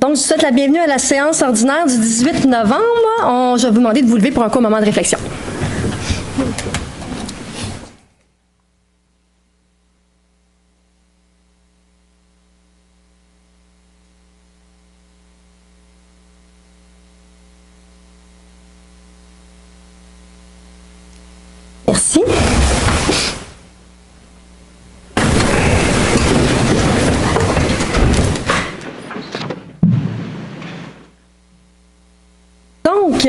Donc, je vous souhaite la bienvenue à la séance ordinaire du 18 novembre. Je vais vous demander de vous lever pour un court moment de réflexion. Merci. Donc,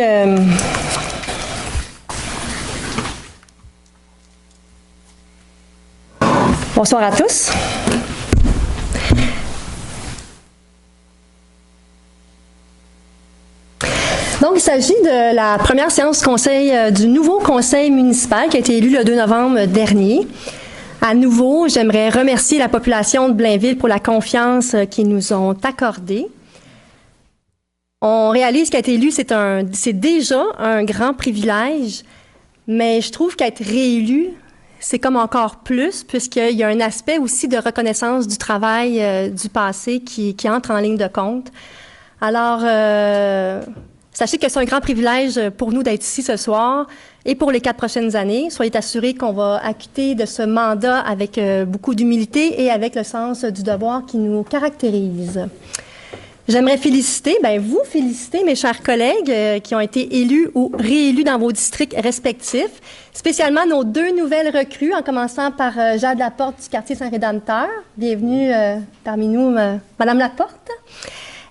bonsoir à tous. Donc, il s'agit de la première séance conseil du nouveau conseil municipal qui a été élu le 2 novembre dernier. À nouveau, j'aimerais remercier la population de Blainville pour la confiance qu'ils nous ont accordée. On réalise qu'être élu, c'est déjà un grand privilège, mais je trouve qu'être réélu, c'est comme encore plus, puisqu'il y a un aspect aussi de reconnaissance du travail du passé qui entre en ligne de compte. Alors, sachez que c'est un grand privilège pour nous d'être ici ce soir et pour les 4 prochaines années. Soyez assurés qu'on va acquitter de ce mandat avec beaucoup d'humilité et avec le sens du devoir qui nous caractérise. J'aimerais vous féliciter, mes chers collègues qui ont été élus ou réélus dans vos districts respectifs, spécialement nos 2 nouvelles recrues, en commençant par Jade Laporte du quartier Saint-Rédempteur. Bienvenue parmi nous, Madame Laporte.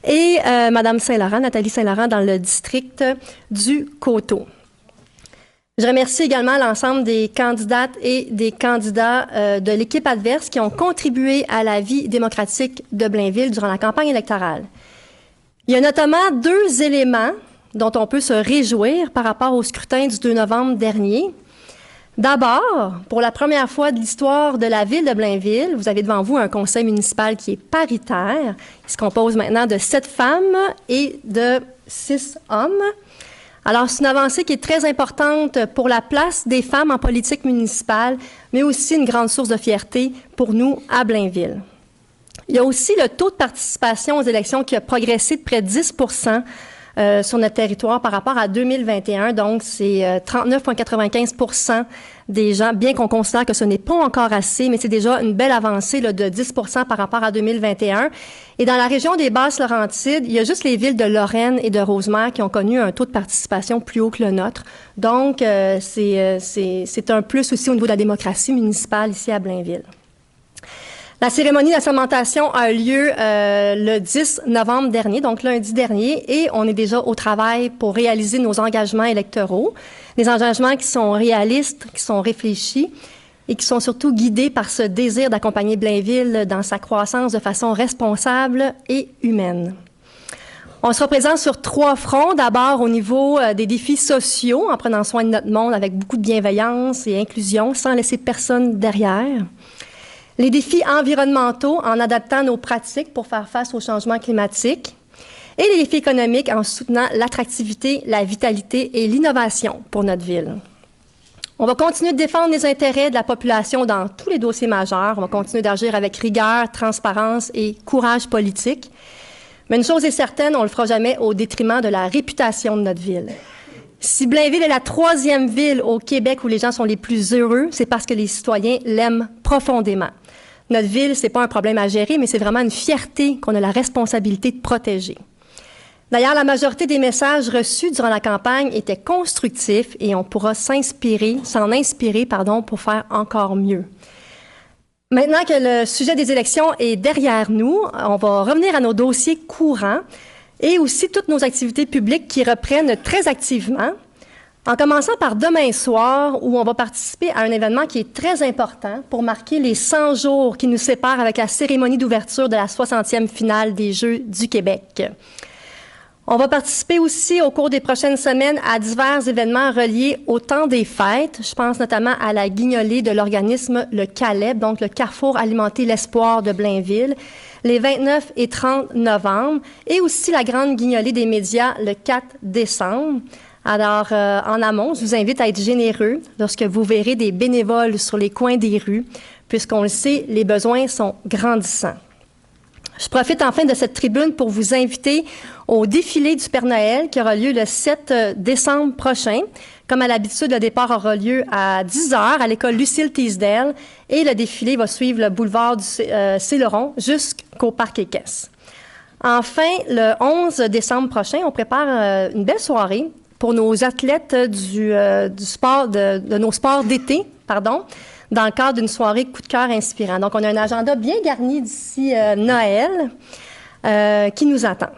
Et Madame Saint-Laurent, Nathalie Saint-Laurent, dans le district du Coteau. Je remercie également l'ensemble des candidates et des candidats de l'équipe adverse qui ont contribué à la vie démocratique de Blainville durant la campagne électorale. Il y a notamment 2 éléments dont on peut se réjouir par rapport au scrutin du 2 novembre dernier. D'abord, pour la première fois de l'histoire de la ville de Blainville, vous avez devant vous un conseil municipal qui est paritaire. Il se compose maintenant de 7 femmes et de 6 hommes. Alors, c'est une avancée qui est très importante pour la place des femmes en politique municipale, mais aussi une grande source de fierté pour nous à Blainville. Il y a aussi le taux de participation aux élections qui a progressé de près de 10 sur notre territoire par rapport à 2021. Donc, c'est 39,95 des gens, bien qu'on considère que ce n'est pas encore assez, mais c'est déjà une belle avancée là, de 10 par rapport à 2021. Et dans la région des Basses-Laurentides, il y a juste les villes de Lorraine et de Rosemère qui ont connu un taux de participation plus haut que le nôtre. Donc, c'est un plus aussi au niveau de la démocratie municipale ici à Blainville. La cérémonie d'assermentation a eu lieu le 10 novembre dernier, donc lundi dernier, et on est déjà au travail pour réaliser nos engagements électoraux. Des engagements qui sont réalistes, qui sont réfléchis et qui sont surtout guidés par ce désir d'accompagner Blainville dans sa croissance de façon responsable et humaine. On sera présent sur 3 fronts. D'abord, au niveau des défis sociaux, en prenant soin de notre monde avec beaucoup de bienveillance et inclusion, sans laisser personne derrière. Les défis environnementaux en adaptant nos pratiques pour faire face au changement climatique et les défis économiques en soutenant l'attractivité, la vitalité et l'innovation pour notre ville. On va continuer de défendre les intérêts de la population dans tous les dossiers majeurs. On va continuer d'agir avec rigueur, transparence et courage politique. Mais une chose est certaine, on ne le fera jamais au détriment de la réputation de notre ville. Si Blainville est la 3e ville au Québec où les gens sont les plus heureux, c'est parce que les citoyens l'aiment profondément. Notre ville, c'est pas un problème à gérer, mais c'est vraiment une fierté qu'on a la responsabilité de protéger. D'ailleurs, la majorité des messages reçus durant la campagne étaient constructifs et on pourra s'en inspirer, pour faire encore mieux. Maintenant que le sujet des élections est derrière nous, on va revenir à nos dossiers courants et aussi toutes nos activités publiques qui reprennent très activement, en commençant par demain soir, où on va participer à un événement qui est très important pour marquer les 100 jours qui nous séparent avec la cérémonie d'ouverture de la 60e finale des Jeux du Québec. On va participer aussi au cours des prochaines semaines à divers événements reliés au temps des fêtes. Je pense notamment à la guignolée de l'organisme Le Caleb, donc le Carrefour Alimenter l'Espoir de Blainville, les 29 et 30 novembre, et aussi la grande guignolée des médias le 4 décembre. Alors, en amont, je vous invite à être généreux lorsque vous verrez des bénévoles sur les coins des rues, puisqu'on le sait, les besoins sont grandissants. Je profite enfin de cette tribune pour vous inviter au défilé du Père Noël qui aura lieu le 7 décembre prochain. Comme à l'habitude, le départ aura lieu à 10h à l'école Lucille Teasdale et le défilé va suivre le boulevard du Céloron jusqu'au parc Équestre. Enfin, le 11 décembre prochain, on prépare une belle soirée pour nos athlètes du sport, de nos sports d'été, dans le cadre d'une soirée coup de cœur inspirant. Donc, on a un agenda bien garni d'ici Noël qui nous attend.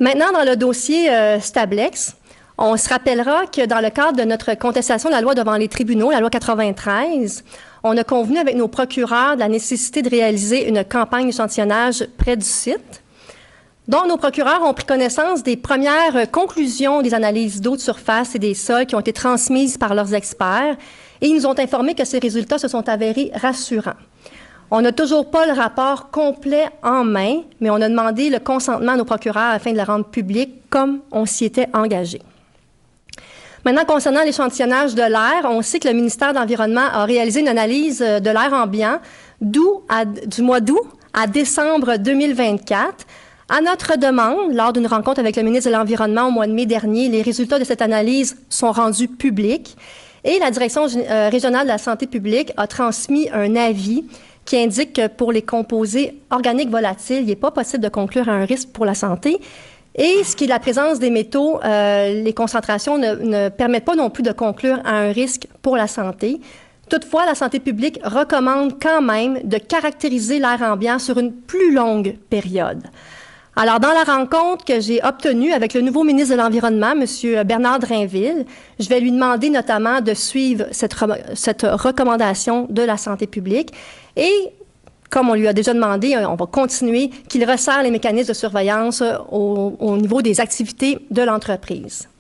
Maintenant, dans le dossier Stablex, on se rappellera que dans le cadre de notre contestation de la loi devant les tribunaux, la loi 93, on a convenu avec nos procureurs de la nécessité de réaliser une campagne d'échantillonnage près du site, dont nos procureurs ont pris connaissance des premières conclusions des analyses d'eau de surface et des sols qui ont été transmises par leurs experts, et ils nous ont informé que ces résultats se sont avérés rassurants. On n'a toujours pas le rapport complet en main, mais on a demandé le consentement à nos procureurs afin de le rendre public comme on s'y était engagé. Maintenant, concernant l'échantillonnage de l'air, on sait que le ministère de l'Environnement a réalisé une analyse de l'air ambiant du mois d'août à décembre 2024. À notre demande, lors d'une rencontre avec le ministre de l'Environnement au mois de mai dernier, les résultats de cette analyse sont rendus publics et la Direction régionale de la santé publique a transmis un avis qui indique que pour les composés organiques volatiles, il n'est pas possible de conclure à un risque pour la santé. Et ce qui est la présence des métaux, les concentrations ne permettent pas non plus de conclure à un risque pour la santé. Toutefois, la santé publique recommande quand même de caractériser l'air ambiant sur une plus longue période. Alors, dans la rencontre que j'ai obtenue avec le nouveau ministre de l'Environnement, M. Bernard Drainville, je vais lui demander notamment de suivre cette recommandation de la santé publique et comme on lui a déjà demandé, on va continuer, qu'il resserre les mécanismes de surveillance au niveau des activités de l'entreprise.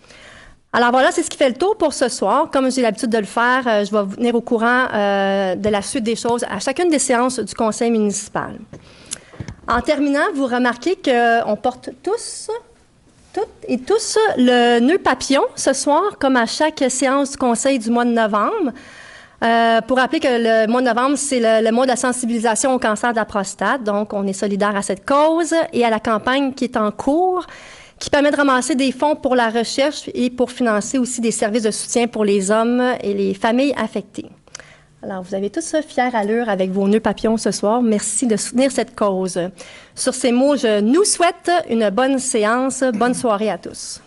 Alors voilà, c'est ce qui fait le tour pour ce soir. Comme j'ai l'habitude de le faire, je vais vous tenir au courant de la suite des choses à chacune des séances du conseil municipal. En terminant, vous remarquez qu'on porte toutes et tous le nœud papillon ce soir, comme à chaque séance du conseil du mois de novembre. Pour rappeler que le mois de novembre, c'est le mois de la sensibilisation au cancer de la prostate. Donc, on est solidaire à cette cause et à la campagne qui est en cours, qui permet de ramasser des fonds pour la recherche et pour financer aussi des services de soutien pour les hommes et les familles affectées. Alors, vous avez tous fière allure avec vos nœuds papillons ce soir. Merci de soutenir cette cause. Sur ces mots, je nous souhaite une bonne séance. Bonne soirée à tous.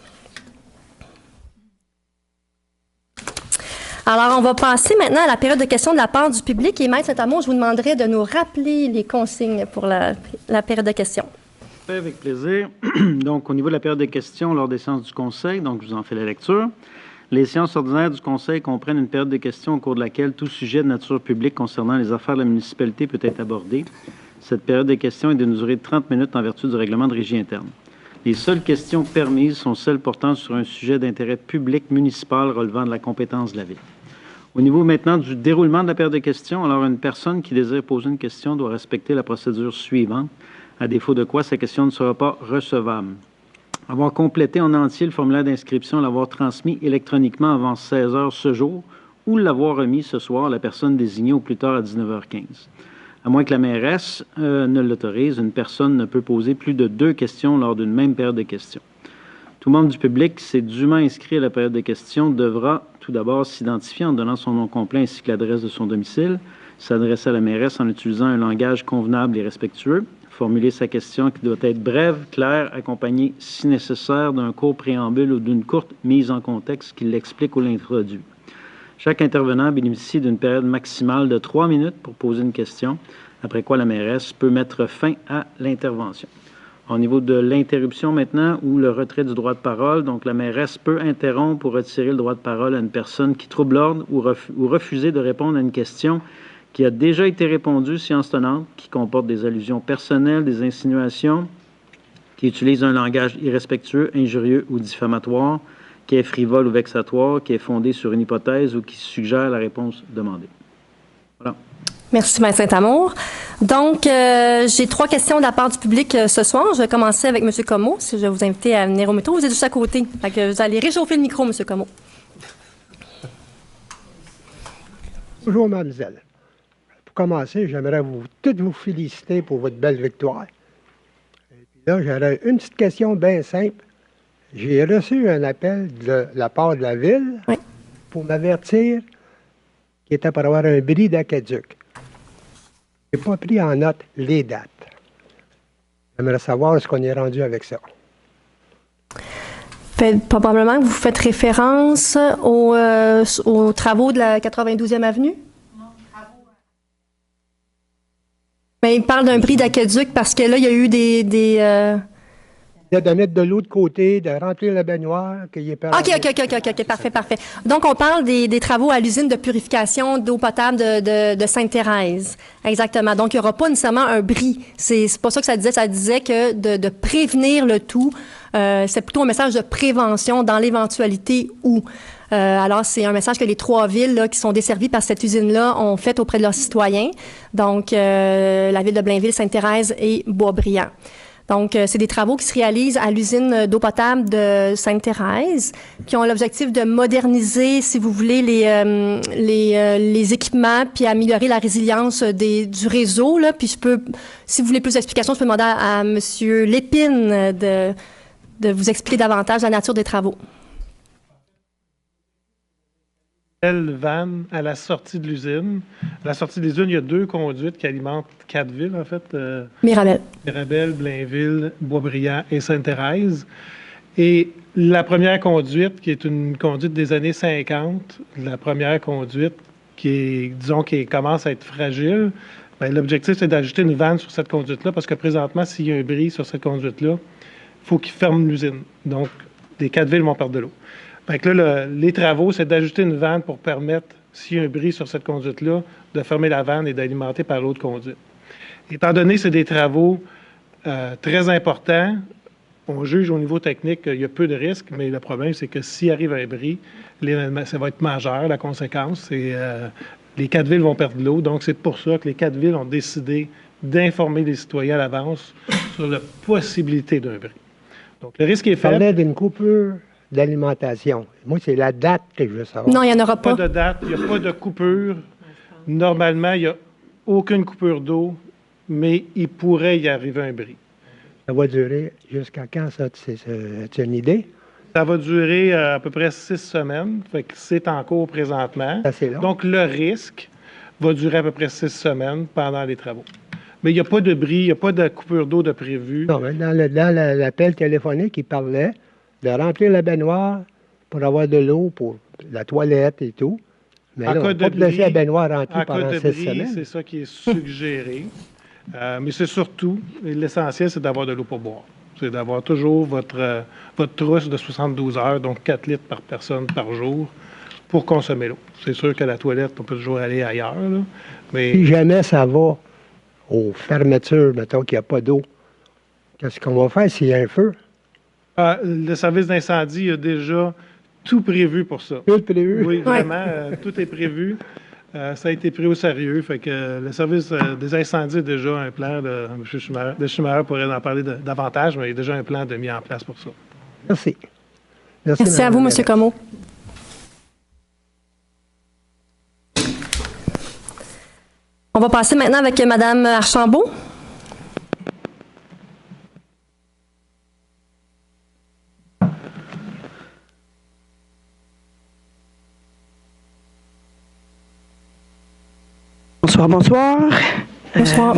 Alors, on va passer maintenant à la période de questions de la part du public. Et Maître Saint-Amour, je vous demanderai de nous rappeler les consignes pour la période de questions. Avec plaisir. Donc, au niveau de la période de questions lors des séances du Conseil, donc je vous en fais la lecture. Les séances ordinaires du Conseil comprennent une période de questions au cours de laquelle tout sujet de nature publique concernant les affaires de la municipalité peut être abordé. Cette période de questions est d'une durée de 30 minutes en vertu du règlement de régie interne. Les seules questions permises sont celles portant sur un sujet d'intérêt public municipal relevant de la compétence de la Ville. Au niveau maintenant du déroulement de la période de questions, alors une personne qui désire poser une question doit respecter la procédure suivante, à défaut de quoi sa question ne sera pas recevable. Avoir complété en entier le formulaire d'inscription, l'avoir transmis électroniquement avant 16 heures ce jour ou l'avoir remis ce soir à la personne désignée au plus tard à 19h15. À moins que la mairesse ne l'autorise, une personne ne peut poser plus de 2 questions lors d'une même période de questions. Tout membre du public qui s'est dûment inscrit à la période de questions devra tout d'abord s'identifier en donnant son nom complet ainsi que l'adresse de son domicile, s'adresser à la mairesse en utilisant un langage convenable et respectueux, formuler sa question qui doit être brève, claire, accompagnée, si nécessaire, d'un court préambule ou d'une courte mise en contexte qui l'explique ou l'introduit. Chaque intervenant bénéficie d'une période maximale de 3 minutes pour poser une question, après quoi la mairesse peut mettre fin à l'intervention. Au niveau de l'interruption maintenant ou le retrait du droit de parole, donc la mairesse peut interrompre ou retirer le droit de parole à une personne qui trouble l'ordre ou refuser de répondre à une question qui a déjà été répondue, séance tenante, qui comporte des allusions personnelles, des insinuations, qui utilise un langage irrespectueux, injurieux ou diffamatoire, qui est frivole ou vexatoire, qui est fondé sur une hypothèse ou qui suggère la réponse demandée. Voilà. Merci, Maître Saint-Amour. Donc, j'ai 3 questions de la part du public ce soir. Je vais commencer avec M. Comeau. Si je vais vous inviter à venir au métro, vous êtes juste à côté. Fait que vous allez réchauffer le micro, M. Comeau. Bonjour, mademoiselle. pour commencer, j'aimerais toutes vous féliciter pour votre belle victoire. Et puis là, j'aurais une petite question bien simple. J'ai reçu un appel de la part de la ville pour m'avertir qu'il était pour avoir un bris d'aqueduc. Je n'ai pas pris en note les dates. J'aimerais savoir ce qu'on est rendu avec ça. Probablement que vous faites référence aux travaux de la 92e avenue? Non, travaux. Mais il parle d'un bris d'aqueduc parce que là, il y a eu De mettre de l'autre côté, de remplir la baignoire, qu'il y ait pas... OK, parfait. Donc, on parle des travaux à l'usine de purification d'eau potable de Sainte-Thérèse. Exactement. Donc, il n'y aura pas nécessairement un bris. C'est pas ça que ça disait. Ça disait que de prévenir le tout, c'est plutôt un message de prévention dans l'éventualité où. Alors, c'est un message que les 3 villes là, qui sont desservies par cette usine-là ont fait auprès de leurs citoyens. Donc, la ville de Blainville, Sainte-Thérèse et Boisbriand. Donc, c'est des travaux qui se réalisent à l'usine d'eau potable de Sainte-Thérèse, qui ont l'objectif de moderniser, si vous voulez, les équipements, puis améliorer la résilience du réseau. Là. Puis si vous voulez plus d'explications, je peux demander à M. Lépine de vous expliquer davantage la nature des travaux. Vannes à la sortie de l'usine. À la sortie de l'usine, il y a 2 conduites qui alimentent 4 villes, en fait. Mirabel, Blainville, Boisbriand et Sainte-Thérèse. Et la première conduite, qui est une conduite des années 50, la première conduite qui commence à être fragile, bien, l'objectif, c'est d'ajouter une vanne sur cette conduite-là, parce que présentement, s'il y a un bris sur cette conduite-là, il faut qu'il ferme l'usine. Donc, les 4 villes vont perdre de l'eau. Fait que là, les travaux, c'est d'ajouter une vanne pour permettre, s'il y a un bris sur cette conduite-là, de fermer la vanne et d'alimenter par l'autre conduite. Étant donné que c'est des travaux très importants, on juge au niveau technique qu'il y a peu de risques, mais le problème, c'est que s'il arrive un bris, ça va être majeur, la conséquence. Les 4 villes vont perdre de l'eau. Donc, c'est pour ça que les 4 villes ont décidé d'informer les citoyens à l'avance sur la possibilité d'un bris. Donc, le risque est faible. On parlait d'une coupure d'alimentation. Moi, c'est la date que je veux savoir. Non, il n'y en aura pas. Pas de date, il n'y a pas de coupure. Normalement, il n'y a aucune coupure d'eau, mais il pourrait y arriver un bris. Ça va durer jusqu'à quand, ça? Tu as une idée? Ça va durer à peu près 6 semaines. Fait que c'est en cours présentement. C'est long. Donc, le risque va durer à peu près 6 semaines pendant les travaux. Mais il n'y a pas de bris, il n'y a pas de coupure d'eau de prévu. Non, mais dans l'appel téléphonique, il parlait de remplir la baignoire pour avoir de l'eau pour la toilette et tout. Mais là, on ne peut pas laisser la baignoire remplie pendant 6 semaines. C'est ça qui est suggéré. Mais c'est surtout, l'essentiel, c'est d'avoir de l'eau pour boire. C'est d'avoir toujours votre trousse de 72 heures, donc 4 litres par personne par jour, pour consommer l'eau. C'est sûr que la toilette, on peut toujours aller ailleurs. Là, mais... Si jamais ça va aux fermetures, mettons qu'il n'y a pas d'eau, qu'est-ce qu'on va faire s'il y a un feu? Le service d'incendie a déjà tout prévu pour ça. Tout prévu? Oui, vraiment, tout est prévu. Ça a été pris au sérieux. Fait que le service des incendies a déjà un plan. M. Schumacher pourrait en parler davantage, mais il y a déjà un plan de mis en place pour ça. Merci. Merci à vous, M. Comeau. On va passer maintenant avec Mme Archambault. Bonsoir. Bonsoir.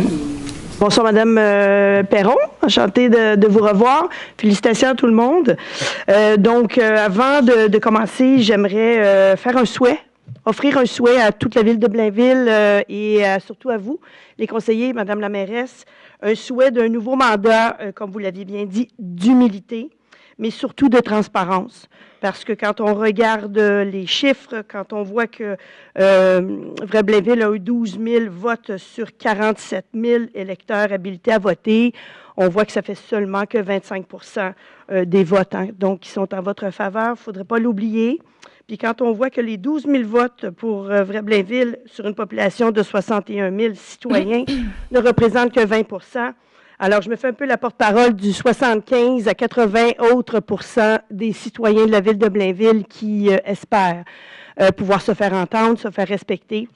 Bonsoir, Madame Perron. Enchantée de vous revoir. Félicitations à tout le monde. Avant de commencer, j'aimerais faire un souhait, offrir un souhait à toute la ville de Blainville et surtout à vous, les conseillers, Madame la mairesse, un souhait d'un nouveau mandat, comme vous l'aviez bien dit, d'humilité, mais surtout de transparence. Parce que quand on regarde les chiffres, quand on voit que Vraie-Blainville a eu 12 000 votes sur 47 000 électeurs habilités à voter, on voit que ça fait seulement que 25 des votants, donc qui sont en votre faveur. Il ne faudrait pas l'oublier. Puis quand on voit que les 12 000 votes pour Vraie-Blainville sur une population de 61 000 citoyens ne représentent que 20 alors, je me fais un peu la porte-parole du 75 à 80 autres % des citoyens de la ville de Blainville qui espèrent pouvoir se faire entendre, se faire respecter.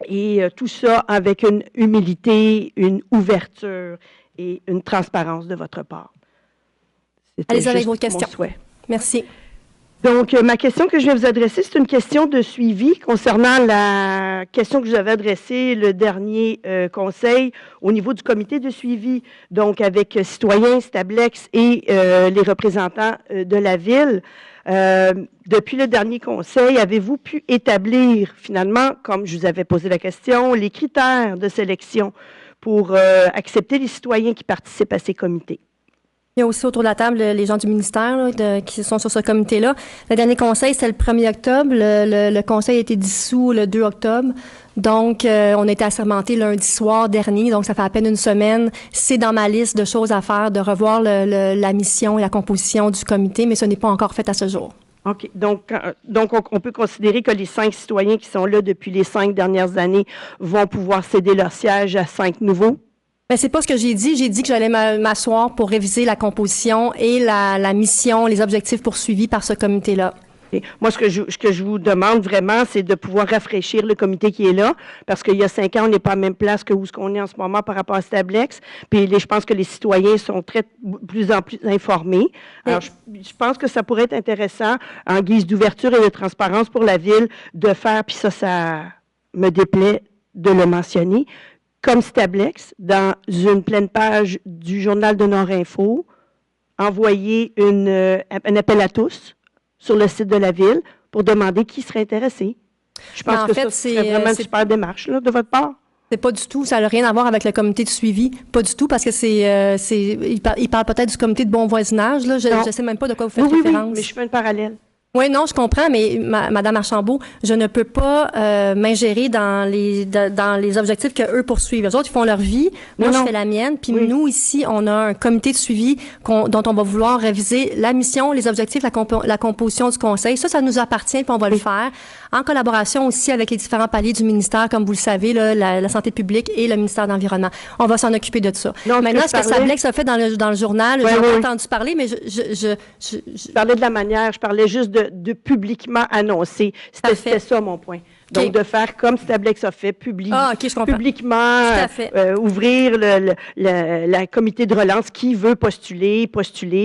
Et tout ça avec une humilité, une ouverture et une transparence de votre part. Allez-y avec vos questions. Merci. Donc, ma question que je vais vous adresser, c'est une question de suivi concernant la question que je vous avais adressée le dernier conseil au niveau du comité de suivi, donc avec Citoyens, Stablex et les représentants de la Ville. Depuis le dernier conseil, avez-vous pu établir finalement, comme je vous avais posé la question, les critères de sélection pour accepter les citoyens qui participent à ces comités? Il y a aussi autour de la table les gens du ministère qui sont sur ce comité-là. Le dernier conseil, c'est le 1er octobre. Le conseil a été dissous le 2 octobre. Donc, on a été assermenté lundi soir dernier. Donc, ça fait à peine une semaine. C'est dans ma liste de choses à faire, de revoir la mission et la composition du comité, mais ce n'est pas encore fait à ce jour. OK. Donc on peut considérer que les 5 citoyens qui sont là depuis les 5 dernières années vont pouvoir céder leur siège à 5 nouveaux? Mais c'est pas ce que j'ai dit. J'ai dit que j'allais m'asseoir pour réviser la composition et la mission, les objectifs poursuivis par ce comité-là. Okay. Moi, ce que je vous demande vraiment, c'est de pouvoir rafraîchir le comité qui est là, parce qu'il y a 5 ans, on n'est pas à la même place que où ce qu'on est en ce moment par rapport à Stablex. Puis je pense que les citoyens sont plus en plus informés. Alors, je pense que ça pourrait être intéressant, en guise d'ouverture et de transparence pour la Ville, de faire, puis ça me déplaît de le mentionner, comme Stablex, dans une pleine page du journal de Nord-Info, envoyer un appel à tous sur le site de la Ville pour demander qui serait intéressé. Je pense que ça serait vraiment une super démarche là, de votre part. C'est pas du tout, ça n'a rien à voir avec le comité de suivi, pas du tout, parce que il parle peut-être du comité de bon voisinage, là. Je ne sais même pas de quoi vous faites référence. Oui, mais je fais un parallèle. Oui, non, je comprends, mais Madame Archambault, je ne peux pas m'ingérer dans les objectifs que eux poursuivent. Eux autres, ils font leur vie, moi je fais la mienne, puis nous ici, on a un comité de suivi dont on va vouloir réviser la mission, les objectifs, la composition du conseil. Ça nous appartient, puis on va le faire en collaboration aussi avec les différents paliers du ministère, comme vous le savez, là, la santé publique et le ministère de l'Environnement. On va s'en occuper de ça. Non, maintenant, ce que Stablex a fait dans le journal, j'en ai entendu parler, mais je parlais de la manière, je parlais juste de publiquement annoncer. C'était ça mon point. Donc, de faire comme Stablex a fait, publiquement ouvrir le comité de relance qui veut postuler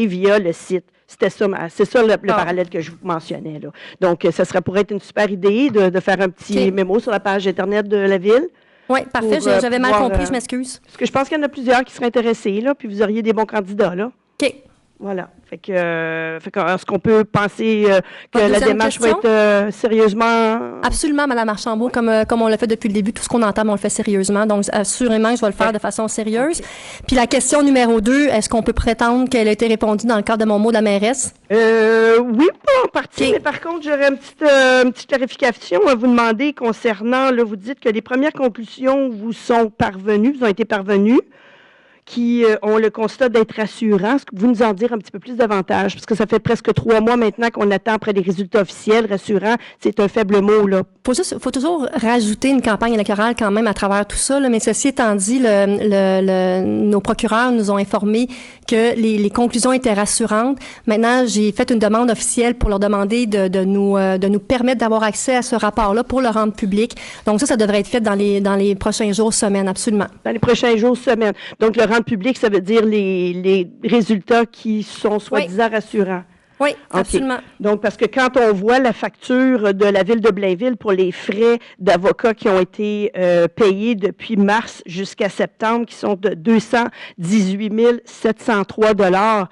via le site. C'est ça le parallèle que je vous mentionnais. Là. Donc, ça pourrait être une super idée de faire un petit mémo sur la page Internet de la Ville. Oui, parfait. J'avais mal compris, je m'excuse. Parce que je pense qu'il y en a plusieurs qui seraient intéressés, là, puis vous auriez des bons candidats. Là. OK. Voilà. Fait que est-ce qu'on peut penser que la démarche va être sérieusement... Absolument, Mme Archambault, comme on l'a fait depuis le début, tout ce qu'on entame, on le fait sérieusement. Donc, assurément, je vais le faire de façon sérieuse. Okay. Puis la question numéro 2, est-ce qu'on peut prétendre qu'elle a été répondue dans le cadre de mon mot de la mairesse? Oui, pas en partie, mais par contre, j'aurais une petite clarification à vous demander concernant, là, vous dites que les premières conclusions vous ont été parvenues, qui ont le constat d'être rassurants. Est-ce que vous nous en dire un petit peu plus davantage? Parce que ça fait presque 3 mois maintenant qu'on attend après les résultats officiels. Rassurant, c'est un faible mot, là. Faut toujours rajouter une campagne électorale quand même à travers tout ça, là. Mais ceci étant dit, nos procureurs nous ont informé que les conclusions étaient rassurantes. Maintenant, j'ai fait une demande officielle pour leur demander de nous permettre d'avoir accès à ce rapport-là pour le rendre public. Donc ça devrait être fait dans les prochains jours, semaines, absolument. Dans les prochains jours, semaines. Donc le rendre public, ça veut dire les résultats qui sont soi-disant rassurants. Oui, absolument. Okay. Donc, parce que quand on voit la facture de la Ville de Blainville pour les frais d'avocats qui ont été payés depuis mars jusqu'à septembre, qui sont de 218 703 $,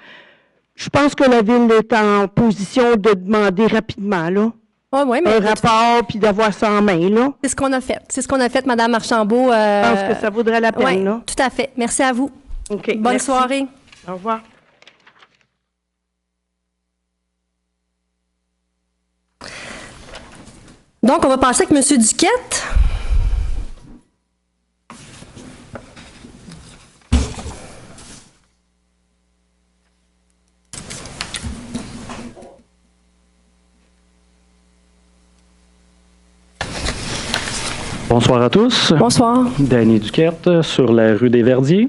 je pense que la Ville est en position de demander rapidement, là. Oui, mais un rapport, puis d'avoir ça en main, là. C'est ce qu'on a fait. C'est ce qu'on a fait, Mme Archambault. Je pense que ça vaudrait la peine, là. Tout à fait. Merci à vous. OK. Bonne soirée. Au revoir. Donc, on va passer avec M. Duquette. Bonsoir à tous. Bonsoir. Danny Duquette sur la rue des Verdiers.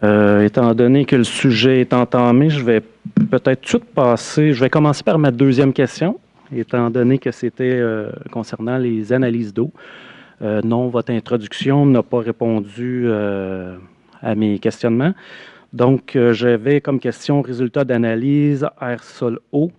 Étant donné que le sujet est entamé, je vais peut-être tout de suite passer. Je vais commencer par ma deuxième question, étant donné que c'était concernant les analyses d'eau. Non, votre introduction n'a pas répondu à mes questionnements. Donc, j'avais comme question résultat d'analyse air, sol, eau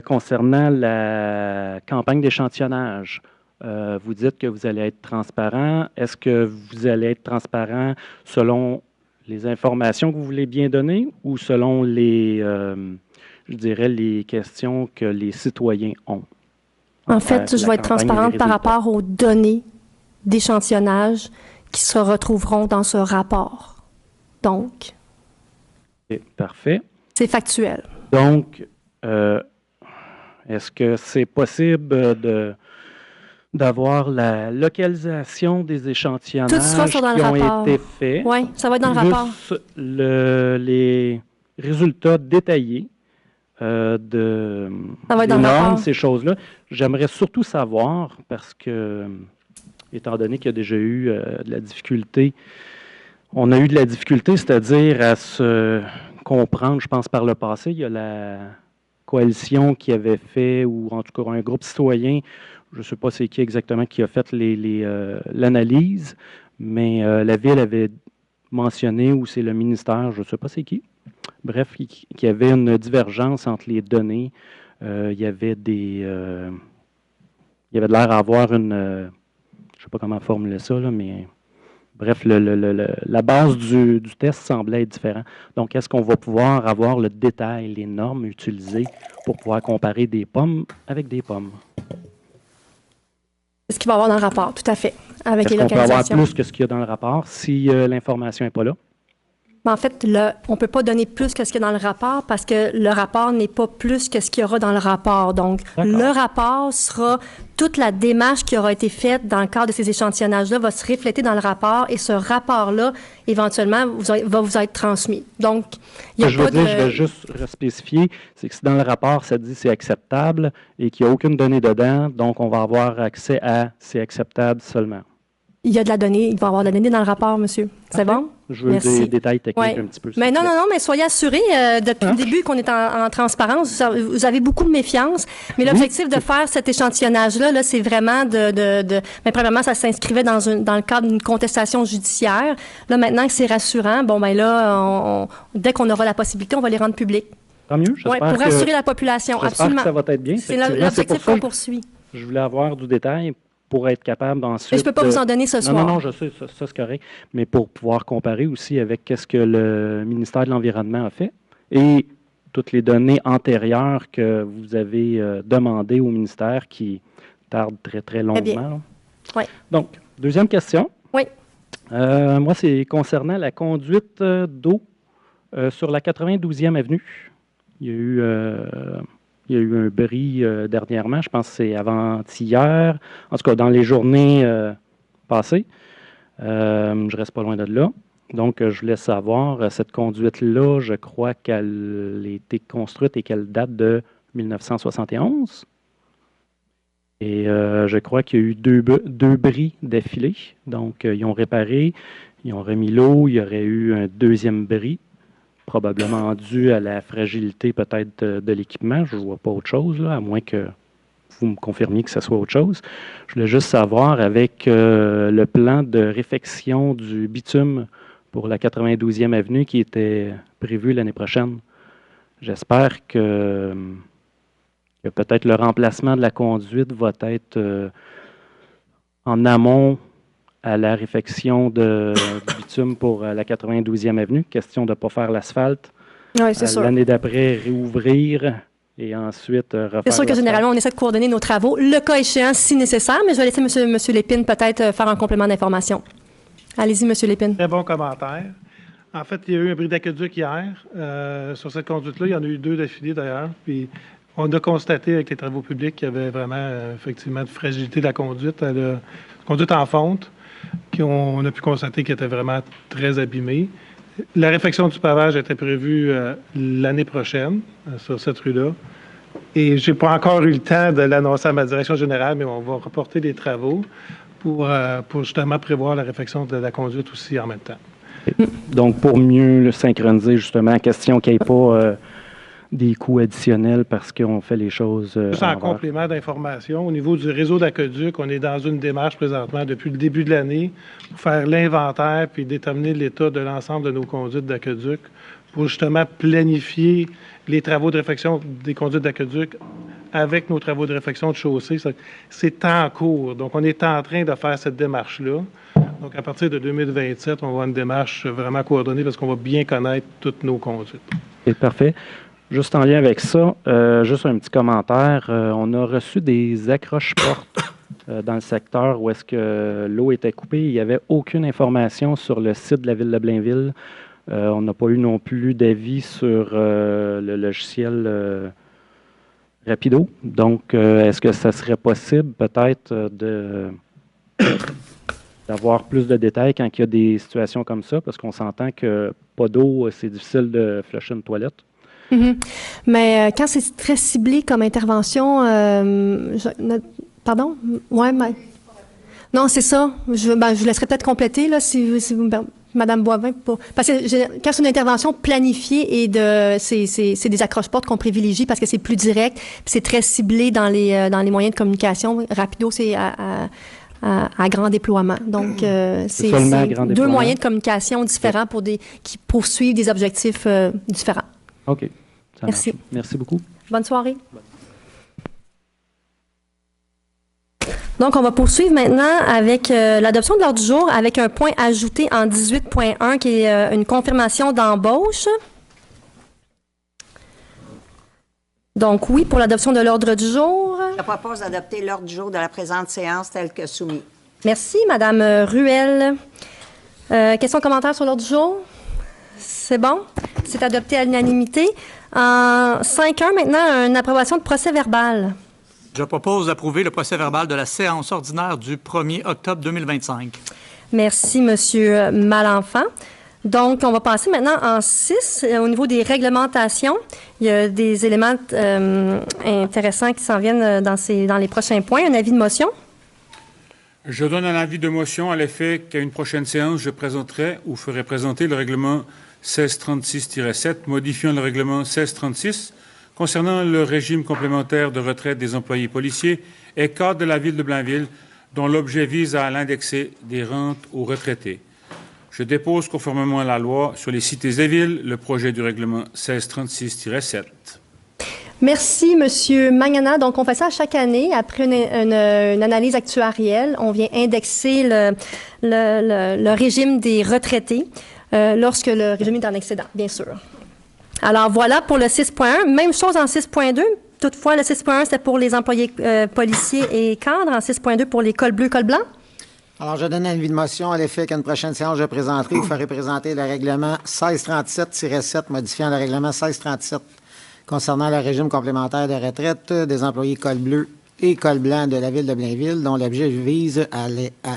concernant la campagne d'échantillonnage. Vous dites que vous allez être transparent. Est-ce que vous allez être transparent selon les informations que vous voulez bien donner ou selon les, je dirais, les questions que les citoyens ont? En fait, je vais être transparente par rapport aux données d'échantillonnage qui se retrouveront dans ce rapport. Donc, parfait. C'est factuel. Donc, est-ce que c'est possible d'avoir la localisation des échantillonnages tout sera sur dans qui le ont rapport. été faits? Oui, ça va être dans le rapport. Les résultats détaillés de des normes, ces choses-là. J'aimerais surtout savoir, parce que, étant donné qu'il y a déjà eu de la difficulté, on a eu de la difficulté, c'est-à-dire à se comprendre, je pense, par le passé. Il y a la coalition qui avait fait, ou en tout cas un groupe citoyen, je ne sais pas c'est qui exactement qui a fait l'analyse, mais la Ville avait mentionné, ou c'est le ministère, je ne sais pas c'est qui. Bref, qu'il y avait une divergence entre les données. Il y avait de l'air à avoir une... je ne sais pas comment formuler ça, là, mais... Bref, la base du test semblait être différente. Donc, est-ce qu'on va pouvoir avoir le détail, les normes utilisées pour pouvoir comparer des pommes avec des pommes? C'est ce qu'il va y avoir dans le rapport, tout à fait, avec les localisations. Est-ce qu'on peut avoir plus que ce qu'il y a dans le rapport si l'information n'est pas là? En fait, on ne peut pas donner plus que ce qu'il y a dans le rapport parce que le rapport n'est pas plus que ce qu'il y aura dans le rapport. Donc, le rapport sera toute la démarche qui aura été faite dans le cadre de ces échantillonnages-là va se refléter dans le rapport et ce rapport-là, éventuellement, va vous être transmis. Donc, il n'y a pas de... Je vais juste spécifier, c'est que si dans le rapport, ça dit c'est acceptable et qu'il n'y a aucune donnée dedans, donc on va avoir accès à c'est acceptable seulement. Il y a de la donnée, il va y avoir de la donnée dans le rapport, monsieur. C'est bon? Je veux des détails techniques un petit peu. Mais non, mais soyez assurés, depuis le début qu'on est en transparence, vous avez beaucoup de méfiance, mais l'objectif de faire cet échantillonnage-là, là, c'est vraiment mais premièrement, ça s'inscrivait dans le cadre d'une contestation judiciaire. Là, maintenant que c'est rassurant, bon, ben là, dès qu'on aura la possibilité, on va les rendre publics. Tant mieux, j'espère pour rassurer la population, absolument. Que ça va être bien. C'est l'objectif qu'on poursuit. Je voulais avoir du détail pour être capable d'ensuite... Mais je ne peux pas vous en donner ce soir. Non, je sais, ça c'est correct. Mais pour pouvoir comparer aussi avec ce que le ministère de l'Environnement a fait et toutes les données antérieures que vous avez demandées au ministère qui tardent très, très longuement. Oui. Donc, deuxième question. Oui. Moi, c'est concernant la conduite d'eau sur la 92e avenue. Il y a eu un bris dernièrement, je pense que c'est avant-hier, en tout cas dans les journées passées. Je reste pas loin de là. Donc, je voulais savoir, cette conduite-là, je crois qu'elle a été construite et qu'elle date de 1971. Et je crois qu'il y a eu deux bris d'affilée. Donc, ils ont réparé, ils ont remis l'eau, il y aurait eu un deuxième bris, probablement dû à la fragilité peut-être de l'équipement. Je ne vois pas autre chose, là, à moins que vous me confirmiez que ce soit autre chose. Je voulais juste savoir, avec le plan de réfection du bitume pour la 92e avenue qui était prévu l'année prochaine, j'espère que peut-être le remplacement de la conduite va être en amont à la réfection du bitume pour la 92e avenue. Question de ne pas faire l'asphalte. Oui, c'est sûr. L'année d'après, réouvrir et ensuite refaire C'est sûr que généralement, on essaie de coordonner nos travaux, le cas échéant, si nécessaire, mais je vais laisser M. Lépine peut-être faire un complément d'information. Allez-y, M. Lépine. Très bon commentaire. En fait, il y a eu un bris d'aqueduc hier. Sur cette conduite-là, il y en a eu 2 d'affilée d'ailleurs. Puis, on a constaté avec les travaux publics qu'il y avait vraiment, effectivement, de fragilité de la conduite. Conduite en fonte, qu'on a pu constater qu'elle était vraiment très abîmée. La réfection du pavage était prévue l'année prochaine sur cette rue-là. Et je n'ai pas encore eu le temps de l'annoncer à ma direction générale, mais on va reporter les travaux pour justement prévoir la réfection de la conduite aussi en même temps. Donc, pour mieux le synchroniser, justement, question qu'il n'y ait pas des coûts additionnels parce qu'on fait les choses Juste en complément d'information, au niveau du réseau d'aqueduc, on est dans une démarche présentement depuis le début de l'année pour faire l'inventaire puis déterminer l'état de l'ensemble de nos conduites d'aqueduc pour justement planifier les travaux de réfection des conduites d'aqueduc avec nos travaux de réfection de chaussée. C'est en cours. Donc, on est en train de faire cette démarche-là. Donc, à partir de 2027, on va avoir une démarche vraiment coordonnée parce qu'on va bien connaître toutes nos conduites. C'est parfait. Juste en lien avec ça, juste un petit commentaire. On a reçu des accroche-portes dans le secteur où est-ce que l'eau était coupée. Il n'y avait aucune information sur le site de la ville de Blainville. On n'a pas eu non plus d'avis sur le logiciel Rapido. Donc, est-ce que ça serait possible peut-être d'avoir plus de détails quand il y a des situations comme ça? Parce qu'on s'entend que pas d'eau, c'est difficile de flusher une toilette. Mm-hmm. Mais quand c'est très ciblé comme intervention, pardon? Ouais, mais... Non, c'est ça. Je vous laisserai peut-être compléter, là, si vous Madame Boivin, parce que quand c'est une intervention planifiée et c'est des accroche-portes qu'on privilégie parce que c'est plus direct, puis c'est très ciblé dans les moyens de communication. Rapido, c'est à grand déploiement. Donc, c'est deux moyens de communication différents qui poursuivent des objectifs différents. OK. Merci. Merci beaucoup. Bonne soirée. Donc, on va poursuivre maintenant avec l'adoption de l'ordre du jour avec un point ajouté en 18.1 qui est une confirmation d'embauche. Donc, oui, pour l'adoption de l'ordre du jour. Je propose d'adopter l'ordre du jour de la présente séance tel que soumis. Merci, Madame Ruel. Questions, commentaires sur l'ordre du jour? C'est bon? C'est adopté à l'unanimité. En 5.1, maintenant, une approbation de procès verbal. Je propose d'approuver le procès-verbal de la séance ordinaire du 1er octobre 2025. Merci, Monsieur Malenfant. Donc, on va passer maintenant en 6, au niveau des réglementations. Il y a des éléments intéressants qui s'en viennent dans les prochains points. Un avis de motion? Je donne un avis de motion à l'effet qu'à une prochaine séance, je présenterai ou ferai présenter le règlement 1636-7, modifiant le règlement 1636, concernant le régime complémentaire de retraite des employés policiers et cadres de la ville de Blainville, dont l'objet vise à l'indexer des rentes aux retraités. Je dépose conformément à la loi sur les cités et villes le projet du règlement 1636-7. Merci, Monsieur Magnana. Donc, on fait ça à chaque année. Après une analyse actuarielle, on vient indexer le régime des retraités lorsque le régime est en excédent, bien sûr. Alors, voilà pour le 6.1. Même chose en 6.2. Toutefois, le 6.1, c'était pour les employés policiers et cadres. En 6.2, pour les cols bleus, cols blancs. Alors, je donne un avis de motion à l'effet qu'à une prochaine séance, je présenterai ou ferai présenter le règlement 1637-7, modifiant le règlement 1637 concernant le régime complémentaire de retraite des employés col bleu et col blanc de la ville de Blainville, dont l'objet vise à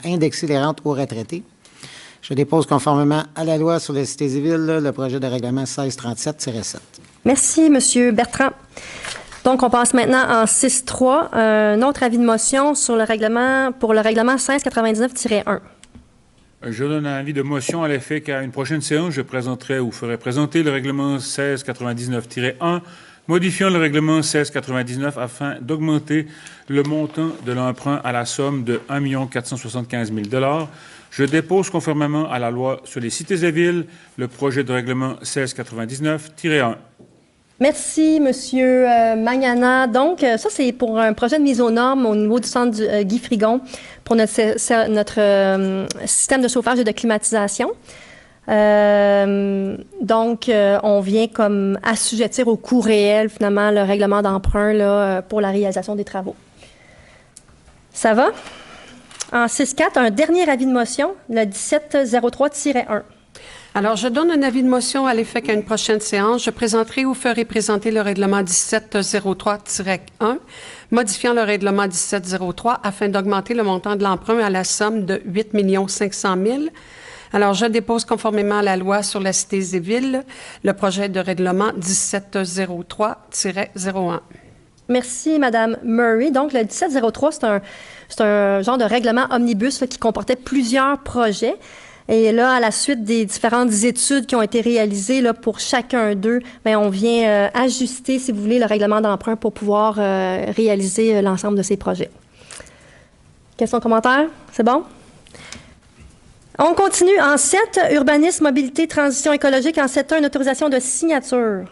indexer les rentes aux retraités. Je dépose conformément à la loi sur les cités et villes le projet de règlement 1637-7. Merci, M. Bertrand. Donc, on passe maintenant en 6.3, un autre avis de motion sur le règlement, pour le règlement 1699-1. Je donne un avis de motion à l'effet qu'à une prochaine séance, je présenterai ou ferai présenter le règlement 1699-1, modifiant le règlement 1699 afin d'augmenter le montant de l'emprunt à la somme de 1 475 000 $. Je dépose conformément à la loi sur les cités et villes le projet de règlement 1699-1. Merci, Monsieur Magnana. Donc, ça, c'est pour un projet de mise aux normes au niveau du centre Guy Frigon pour notre système de chauffage et de climatisation. Donc, on vient comme assujettir au coût réel, finalement, le règlement d'emprunt là, pour la réalisation des travaux. Ça va? En 6.4, un dernier avis de motion, le 1703-1. Alors, je donne un avis de motion à l'effet qu'à une prochaine séance, je présenterai ou ferai présenter le règlement 1703-1, modifiant le règlement 1703 afin d'augmenter le montant de l'emprunt à la somme de 8 500 000 $. Alors, je dépose conformément à la loi sur la cité et villes le projet de règlement 1703-01. Merci, Madame Murray. Donc, le 1703, c'est un genre de règlement omnibus là, qui comportait plusieurs projets. Et là, à la suite des différentes études qui ont été réalisées là, pour chacun d'eux, bien, on vient ajuster, si vous voulez, le règlement d'emprunt pour pouvoir réaliser l'ensemble de ces projets. Questions, commentaires? C'est bon? On continue. En 7, urbanisme, mobilité, transition écologique. En 7.1, une autorisation de signature.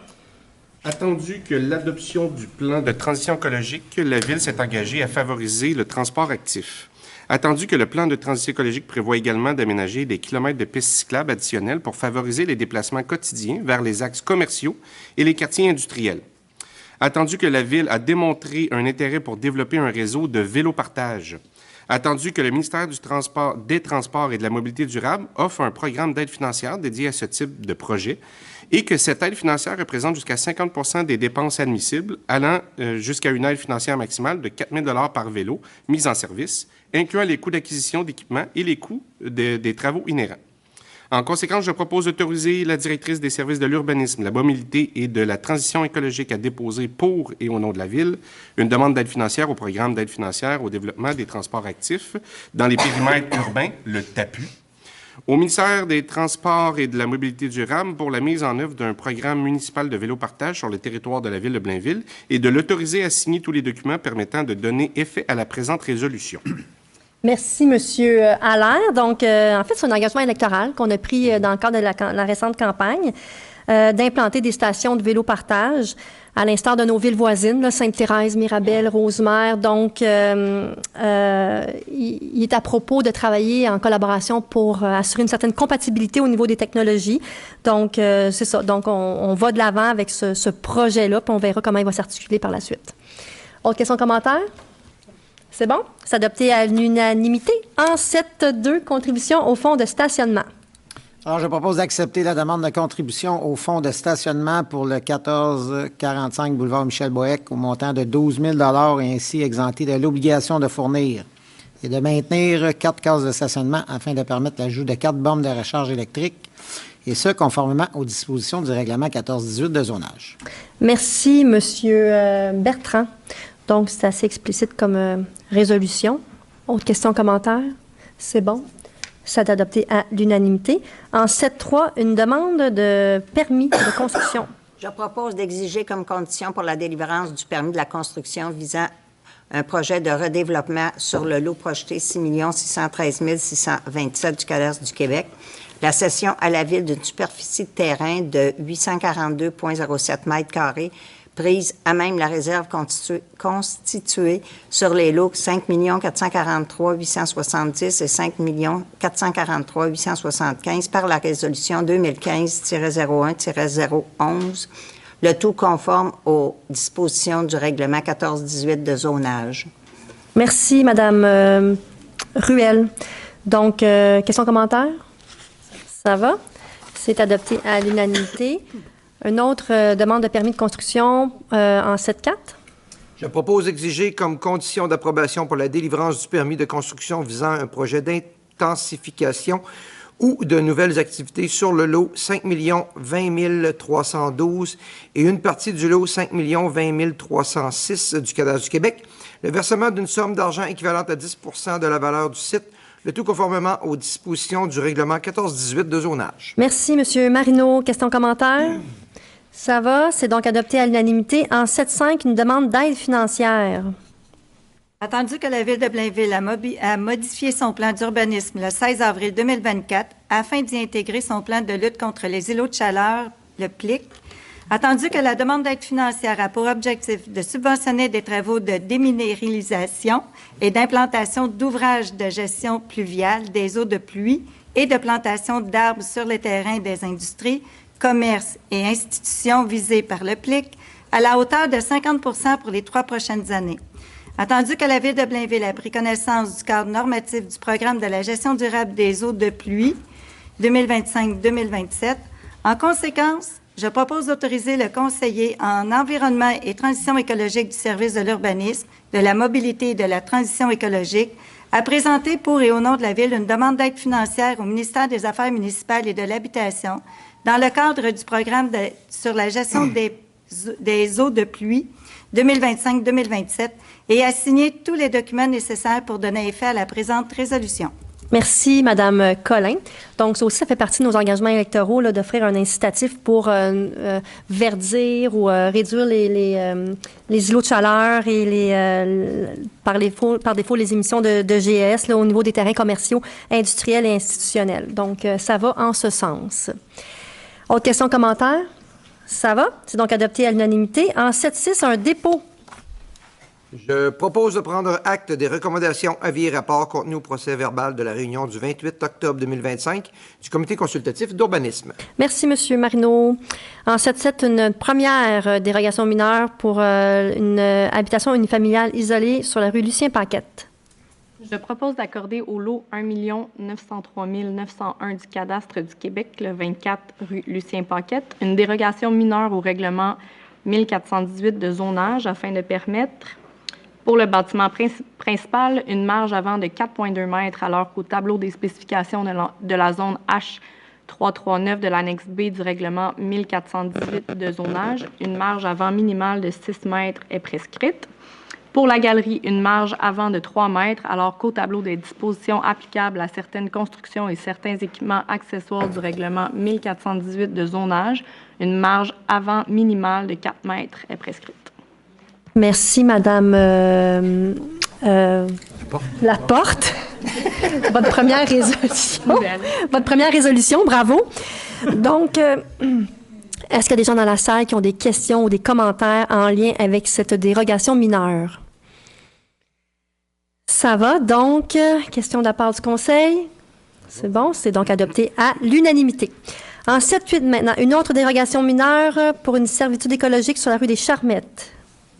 Attendu que l'adoption du plan de transition écologique, la Ville s'est engagée à favoriser le transport actif. Attendu que le plan de transition écologique prévoit également d'aménager des kilomètres de pistes cyclables additionnelles pour favoriser les déplacements quotidiens vers les axes commerciaux et les quartiers industriels. Attendu que la Ville a démontré un intérêt pour développer un réseau de vélo-partage. Attendu que le ministère des Transports et de la Mobilité durable offre un programme d'aide financière dédié à ce type de projet et que cette aide financière représente jusqu'à 50% des dépenses admissibles, allant jusqu'à une aide financière maximale de 4 000 $ par vélo mis en service, incluant les coûts d'acquisition d'équipements et les coûts des travaux inhérents. En conséquence, je propose d'autoriser la directrice des services de l'urbanisme, la mobilité et de la transition écologique à déposer pour et au nom de la Ville une demande d'aide financière au programme d'aide financière au développement des transports actifs dans les périmètres urbains, le TAPU, au ministère des Transports et de la Mobilité durable pour la mise en œuvre d'un programme municipal de vélo-partage sur le territoire de la Ville de Blainville et de l'autoriser à signer tous les documents permettant de donner effet à la présente résolution. Merci, M. Allaire. Donc, en fait, c'est un engagement électoral qu'on a pris dans le cadre de la récente campagne d'implanter des stations de vélo-partage à l'instar de nos villes voisines, là, Sainte-Thérèse, Mirabel, Rosemère. Donc, il est à propos de travailler en collaboration pour assurer une certaine compatibilité au niveau des technologies. Donc, c'est ça. Donc, on va de l'avant avec ce projet-là, puis on verra comment il va s'articuler par la suite. Autre question, commentaire? C'est bon? C'est adopté à l'unanimité. En 7.2, contribution au fonds de stationnement. Alors, je propose d'accepter la demande de contribution au fonds de stationnement pour le 1445 boulevard Michel-Bohec au montant de 12 000 $ et ainsi exempté de l'obligation de fournir et de maintenir 4 cases de stationnement afin de permettre l'ajout de 4 bornes de recharge électrique, et ce, conformément aux dispositions du règlement 1418 de zonage. Merci, M. Bertrand. Donc, c'est assez explicite comme résolution. Autre question, commentaire? C'est bon. C'est adopté à l'unanimité. En 7.3, une demande de permis de construction. Je propose d'exiger comme condition pour la délivrance du permis de la construction visant un projet de redéveloppement sur le lot projeté 6 613 627 du cadastre du Québec, la cession à la Ville d'une superficie de terrain de 842,07 mètres carrés prise à même la réserve constituée sur les lots 5 443 870 et 5 443 875 par la résolution 2015-01-011, le tout conforme aux dispositions du règlement 1418 de zonage. Merci, Madame Ruel. Donc, question, commentaire? Ça va? C'est adopté à l'unanimité. Une autre demande de permis de construction en 7.4. Je propose d'exiger comme condition d'approbation pour la délivrance du permis de construction visant un projet d'intensification ou de nouvelles activités sur le lot 5 020 312 et une partie du lot 5 020 306 du cadastre du Québec, le versement d'une somme d'argent équivalente à 10 % de la valeur du site, le tout conformément aux dispositions du règlement 1418 de zonage. Merci, M. Marino. Question, commentaire? Ça va. C'est donc adopté à l'unanimité. En 7.5, une demande d'aide financière. Attendu que la Ville de Blainville a modifié son plan d'urbanisme le 16 avril 2024 afin d'y intégrer son plan de lutte contre les îlots de chaleur, le PLIC, attendu que la demande d'aide financière a pour objectif de subventionner des travaux de déminéralisation et d'implantation d'ouvrages de gestion pluviale des eaux de pluie et de plantation d'arbres sur les terrains des industries, commerces et institutions visées par le PLIC à la hauteur de 50 % pour les 3 prochaines années. Attendu que la Ville de Blainville a pris connaissance du cadre normatif du programme de la gestion durable des eaux de pluie 2025-2027, en conséquence, je propose d'autoriser le conseiller en environnement et transition écologique du service de l'urbanisme, de la mobilité et de la transition écologique à présenter pour et au nom de la Ville une demande d'aide financière au ministère des Affaires municipales et de l'Habitation dans le cadre du programme sur la gestion des eaux de pluie 2025-2027 et à signer tous les documents nécessaires pour donner effet à la présente résolution. Merci, Madame Collin. Donc, ça aussi, ça fait partie de nos engagements électoraux là, d'offrir un incitatif pour verdir ou réduire les îlots de chaleur et par défaut les émissions de GES là, au niveau des terrains commerciaux, industriels et institutionnels. Donc, ça va en ce sens. Autre question, commentaire? Ça va? C'est donc adopté à l'unanimité. En 7.6, un dépôt. Je propose de prendre acte des recommandations, avis et rapports contenus au procès-verbal de la réunion du 28 octobre 2025 du Comité consultatif d'urbanisme. Merci, M. Marino. En 7.7, une première dérogation mineure pour une habitation unifamiliale isolée sur la rue Lucien-Paquette. Je propose d'accorder au lot 1 903 901 du cadastre du Québec, le 24 rue Lucien-Paquette, une dérogation mineure au règlement 1418 de zonage afin de permettre pour le bâtiment principal une marge avant de 4,2 mètres alors qu'au tableau des spécifications de la zone H339 de l'annexe B du règlement 1418 de zonage, une marge avant minimale de 6 mètres est prescrite. Pour la galerie, une marge avant de 3 mètres, alors qu'au tableau des dispositions applicables à certaines constructions et certains équipements accessoires du règlement 1418 de zonage, une marge avant minimale de 4 mètres est prescrite. Merci, Madame Laporte. Votre première résolution. Votre première résolution, bravo. Donc, est-ce qu'il y a des gens dans la salle qui ont des questions ou des commentaires en lien avec cette dérogation mineure? Ça va. Donc, question de la part du Conseil. C'est bon, c'est donc adopté à l'unanimité. En 7.8 maintenant, une autre dérogation mineure pour une servitude écologique sur la rue des Charmettes.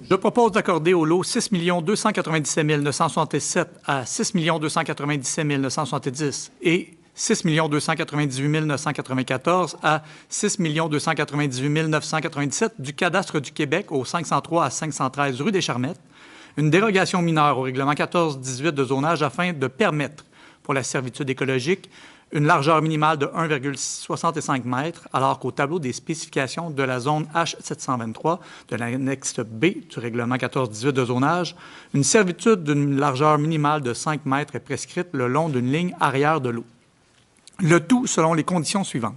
Je propose d'accorder au lot 6 297 967 à 6 297 970 et 6 298 994 à 6 298 997 du cadastre du Québec au 503 à 513 rue des Charmettes, une dérogation mineure au règlement 1418 de zonage afin de permettre pour la servitude écologique une largeur minimale de 1,65 m, alors qu'au tableau des spécifications de la zone H723 de l'annexe B du règlement 1418 de zonage, une servitude d'une largeur minimale de 5 m est prescrite le long d'une ligne arrière de l'eau. Le tout selon les conditions suivantes.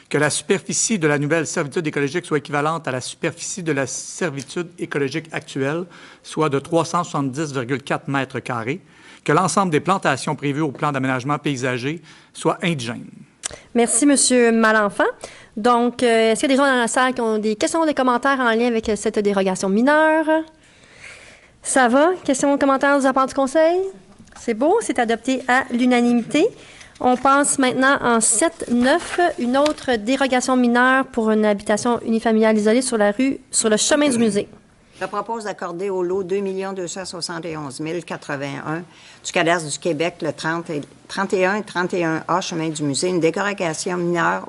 Que la superficie de la nouvelle servitude écologique soit équivalente à la superficie de la servitude écologique actuelle, soit de 370,4 m², que l'ensemble des plantations prévues au plan d'aménagement paysager soit indigène. Merci, M. Malenfant. Donc, est-ce qu'il y a des gens dans la salle qui ont des questions ou des commentaires en lien avec cette dérogation mineure? Ça va? Questions ou commentaires de la part du Conseil? C'est beau, c'est adopté à l'unanimité. On passe maintenant en 7.9, une autre dérogation mineure pour une habitation unifamiliale isolée sur le chemin du musée. Je propose d'accorder au lot 2 271 081 du cadastre du Québec, le 31 et 31A chemin du musée, une dérogation mineure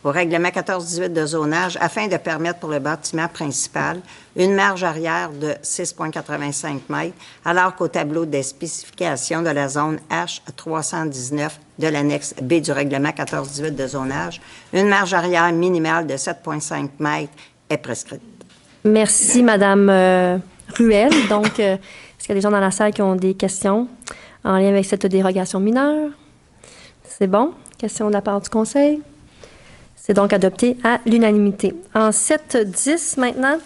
au règlement 1418 de zonage afin de permettre pour le bâtiment principal une marge arrière de 6,85 m, alors qu'au tableau des spécifications de la zone H319 de l'annexe B du règlement 1418 de zonage, une marge arrière minimale de 7,5 m est prescrite. Merci, Madame Ruel. Donc, est-ce qu'il y a des gens dans la salle qui ont des questions en lien avec cette dérogation mineure? C'est bon. Question de la part du Conseil? C'est donc adopté à l'unanimité. En 7.10 maintenant,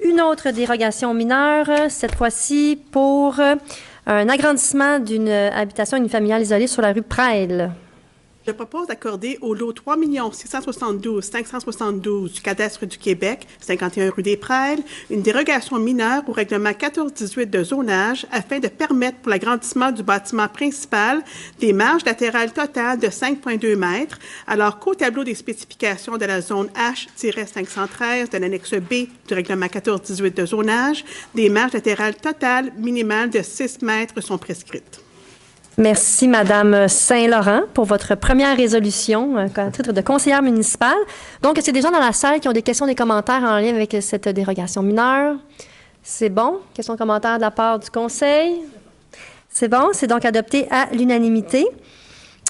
une autre dérogation mineure, cette fois-ci pour un agrandissement d'une habitation unifamiliale isolée sur la rue Praille. Je propose d'accorder au lot 3 672 572 du cadastre du Québec, 51 rue des Prêles, une dérogation mineure au règlement 1418 de zonage afin de permettre pour l'agrandissement du bâtiment principal des marges latérales totales de 5,2 m, alors qu'au tableau des spécifications de la zone H-513 de l'annexe B du règlement 1418 de zonage, des marges latérales totales minimales de 6 m sont prescrites. Merci, Madame Saint-Laurent, pour votre première résolution à titre de conseillère municipale. Donc, est-ce qu'il y a des gens dans la salle qui ont des questions, des commentaires en lien avec cette dérogation mineure? C'est bon. Questions, commentaires de la part du Conseil? C'est bon. C'est donc adopté à l'unanimité.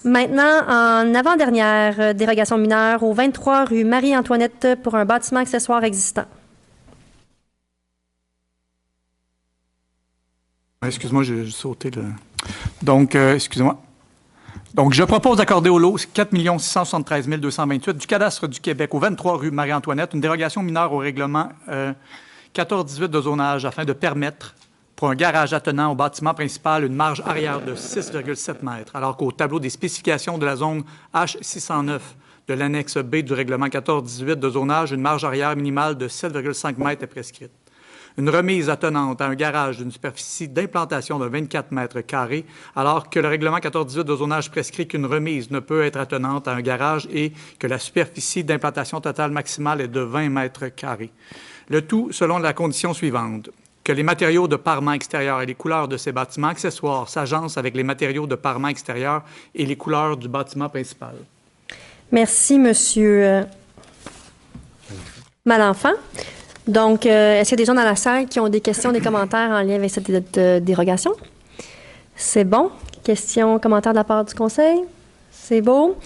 Maintenant, en avant-dernière dérogation mineure au 23 rue Marie-Antoinette pour un bâtiment accessoire existant. Excuse-moi, j'ai sauté le... Donc, excusez-moi. Donc, je propose d'accorder au lot 4 673 228 du cadastre du Québec au 23 rue Marie-Antoinette une dérogation mineure au règlement 1418 de zonage afin de permettre pour un garage attenant au bâtiment principal une marge arrière de 6,7 mètres, alors qu'au tableau des spécifications de la zone H609 de l'annexe B du règlement 1418 de zonage, une marge arrière minimale de 7,5 mètres est prescrite. Une remise attenante à un garage d'une superficie d'implantation de 24 mètres carrés, alors que le règlement 1418 de zonage prescrit qu'une remise ne peut être attenante à un garage et que la superficie d'implantation totale maximale est de 20 mètres carrés. Le tout selon la condition suivante: que les matériaux de parement extérieur et les couleurs de ces bâtiments accessoires s'agencent avec les matériaux de parement extérieur et les couleurs du bâtiment principal. Merci, Monsieur Malenfant. Donc, est-ce qu'il y a des gens dans la salle qui ont des questions, des commentaires en lien avec cette dérogation? C'est bon. Questions, commentaires de la part du Conseil? C'est beau.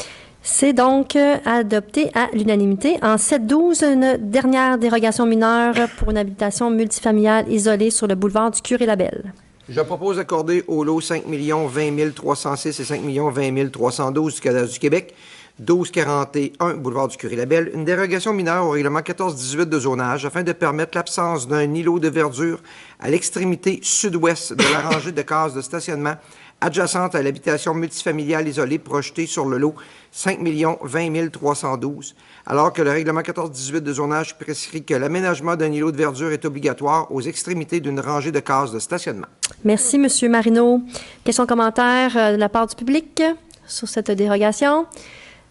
C'est donc adopté à l'unanimité. En 7-12, une dernière dérogation mineure pour une habitation multifamiliale isolée sur le boulevard du Curé-Labelle. Je propose d'accorder au lot 5 20 306 et 5 20 312 du cadastre du Québec, 1241 boulevard du Curé-Labelle, une dérogation mineure au règlement 1418 de zonage afin de permettre l'absence d'un îlot de verdure à l'extrémité sud-ouest de la rangée de cases de stationnement adjacente à l'habitation multifamiliale isolée projetée sur le lot 5 20 312, alors que le règlement 1418 de zonage prescrit que l'aménagement d'un îlot de verdure est obligatoire aux extrémités d'une rangée de cases de stationnement. Merci, M. Marino. Questions, commentaires de la part du public sur cette dérogation?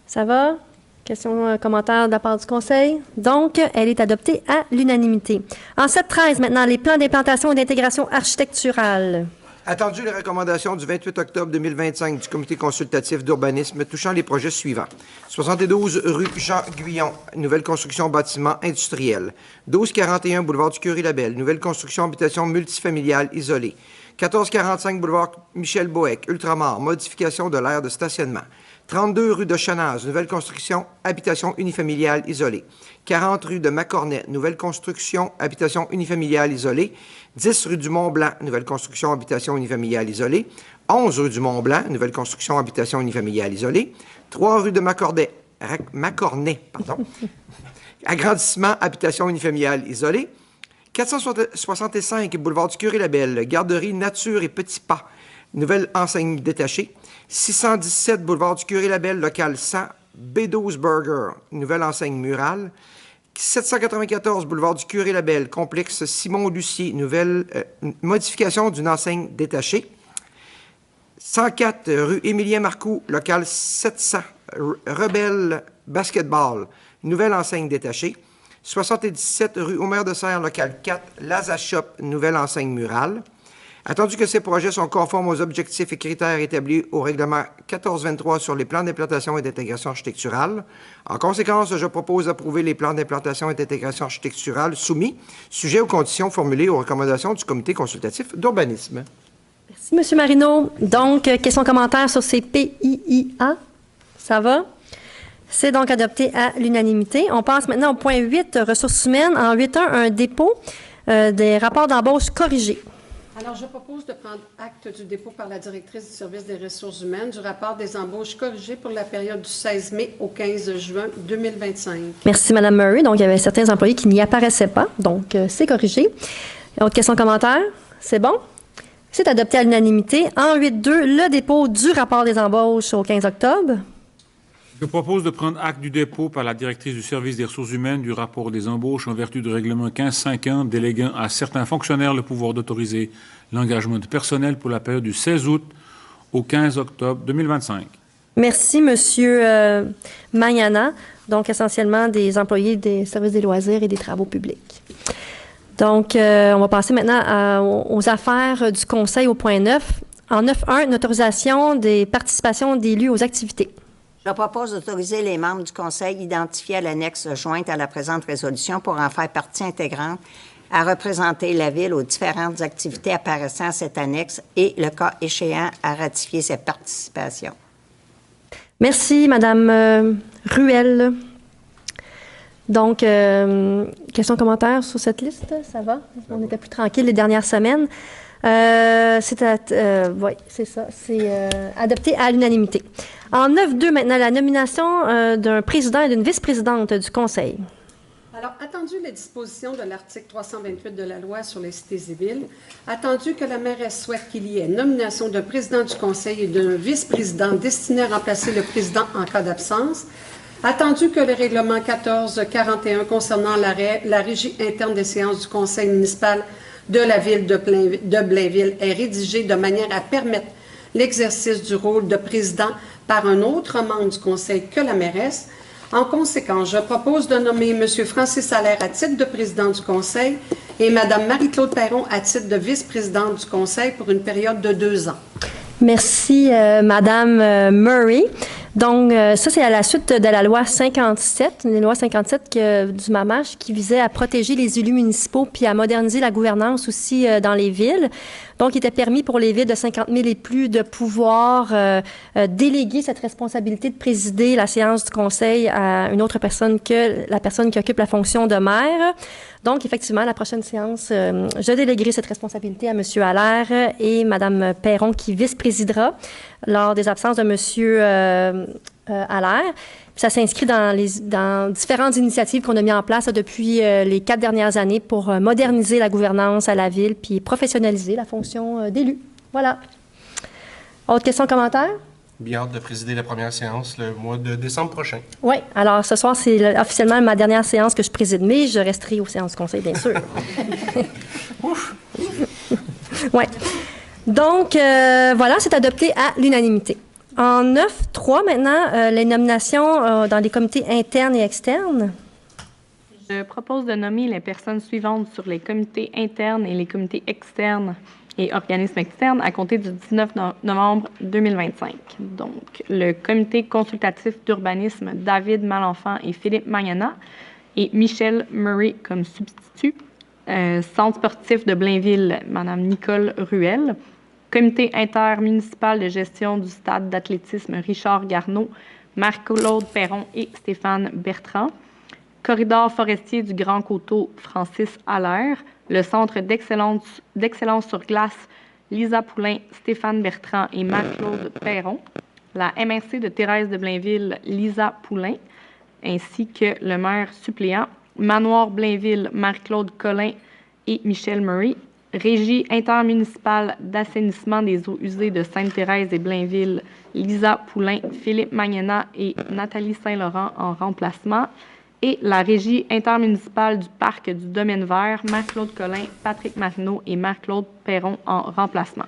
Ça va? Questions, commentaires de la part du Conseil? Donc, elle est adoptée à l'unanimité. En 7-13, maintenant, les plans d'implantation et d'intégration architecturale. Attendu les recommandations du 28 octobre 2025 du Comité consultatif d'urbanisme touchant les projets suivants. 72 rue Jean Guyon, nouvelle construction bâtiment industriel. 1241 boulevard du Curé-Labelle, nouvelle construction habitation multifamiliale isolée. 1445 boulevard Michel Boeck, Ultramar, modification de l'aire de stationnement. 32 rue de Chanaz, nouvelle construction, habitation unifamiliale isolée. 40 rue de Macornet, nouvelle construction, habitation unifamiliale isolée. 10 rue du Mont-Blanc, nouvelle construction, habitation unifamiliale isolée. 11 rue du Mont-Blanc, nouvelle construction, habitation unifamiliale isolée. 3 rue de Macornet, agrandissement, habitation unifamiliale isolée. 465 boulevard du Curé-Labelle, garderie Nature et Petits Pas, nouvelle enseigne détachée. 617 boulevard du Curé-Labelle, local 100, B12 Burger, nouvelle enseigne murale. 794 boulevard du Curé-Labelle, complexe Simon-Lucier, nouvelle modification d'une enseigne détachée. 104 rue Émilien Marcoux, local 700, Rebelle Basketball, nouvelle enseigne détachée. 77 rue Omer de Serre, local 4, Laza Shop, nouvelle enseigne murale. Attendu que ces projets sont conformes aux objectifs et critères établis au règlement 1423 sur les plans d'implantation et d'intégration architecturale, en conséquence, je propose d'approuver les plans d'implantation et d'intégration architecturale soumis, sujet aux conditions formulées aux recommandations du Comité consultatif d'urbanisme. Merci, M. Marino. Donc, questions, commentaires sur ces PIIA? Ça va? C'est donc adopté à l'unanimité. On passe maintenant au point 8, ressources humaines. En 8.1, un dépôt des rapports d'embauche corrigés. Alors, je propose de prendre acte du dépôt par la directrice du service des ressources humaines du rapport des embauches corrigées pour la période du 16 mai au 15 juin 2025. Merci, Mme Murray. Donc, il y avait certains employés qui n'y apparaissaient pas. Donc, c'est corrigé. Autre question, commentaire? C'est bon? C'est adopté à l'unanimité. En 8.2, le dépôt du rapport des embauches au 15 octobre. Je propose de prendre acte du dépôt par la directrice du service des ressources humaines du rapport des embauches en vertu du règlement 1551 déléguant à certains fonctionnaires le pouvoir d'autoriser l'engagement de personnel pour la période du 16 août au 15 octobre 2025. Merci, M. Magnana. Donc, essentiellement des employés des services des loisirs et des travaux publics. Donc, on va passer maintenant aux affaires du Conseil au point 9. En 9.1, une autorisation des participations d'élus aux activités. Je propose d'autoriser les membres du Conseil identifiés à l'annexe jointe à la présente résolution pour en faire partie intégrante à représenter la Ville aux différentes activités apparaissant à cette annexe et, le cas échéant, à ratifier ces participations. Merci, Mme Ruel. Donc, questions, commentaires sur cette liste? Ça va? On était plus tranquille les dernières semaines. Oui, c'est ça. C'est adopté à l'unanimité. En 9.2, maintenant, la nomination d'un président et d'une vice-présidente du Conseil. Alors, attendu les dispositions de l'article 328 de la loi sur les cités et villes, attendu que la mairesse souhaite qu'il y ait nomination d'un président du Conseil et d'un vice-président destiné à remplacer le président en cas d'absence, attendu que le règlement 1441 concernant la régie interne des séances du Conseil municipal de la ville de Blainville est rédigé de manière à permettre l'exercice du rôle de président par un autre membre du Conseil que la mairesse. En conséquence, je propose de nommer M. Francis Allaire à titre de président du Conseil et Mme Marie-Claude Perron à titre de vice-présidente du Conseil pour une période de 2 ans. Merci, Mme Murray. Donc, ça, c'est à la suite de la loi 57, une loi 57 du MAMACH qui visait à protéger les élus municipaux puis à moderniser la gouvernance aussi dans les villes. Donc, il était permis pour les villes de 50 000 et plus de pouvoir déléguer cette responsabilité de présider la séance du conseil à une autre personne que la personne qui occupe la fonction de maire. Donc, effectivement, à la prochaine séance, je déléguerai cette responsabilité à M. Allaire et Mme Perron qui vice-présidera lors des absences de M. Allaire. Puis ça s'inscrit dans différentes initiatives qu'on a mises en place depuis les 4 dernières années pour moderniser la gouvernance à la ville puis professionnaliser la fonction d'élu. Voilà. Autre question, commentaire? Bien hâte de présider la première séance le mois de décembre prochain. Oui. Alors, ce soir, c'est officiellement ma dernière séance que je préside, mais je resterai aux séances du conseil, bien sûr. Oui. Donc, voilà, c'est adopté à l'unanimité. En 9.3, maintenant, les nominations dans les comités internes et externes. Je propose de nommer les personnes suivantes sur les comités internes et les comités externes et organismes externes à compter du 19 novembre 2025. Donc, le comité consultatif d'urbanisme, David Malenfant et Philippe Magnana et Michel Murray comme substitut. Centre sportif de Blainville, Mme Nicole Ruel. Comité intermunicipal de gestion du stade d'athlétisme Richard Garneau, Marc-Claude Perron et Stéphane Bertrand. Corridor forestier du Grand Coteau, Francis Allaire. Le centre d'excellence sur glace, Lisa Poulain, Stéphane Bertrand et Marc-Claude Perron. La MRC de Thérèse de Blainville, Lisa Poulain, ainsi que le maire suppléant, Manoir Blainville, Marc-Claude Collin et Michel Murray. Régie intermunicipale d'assainissement des eaux usées de Sainte-Thérèse et Blainville, Lisa Poulain, Philippe Magnana et Nathalie Saint-Laurent en remplacement. Et la Régie intermunicipale du parc du Domaine vert, Marc-Claude Collin, Patrick Martineau et Marc-Claude Perron en remplacement.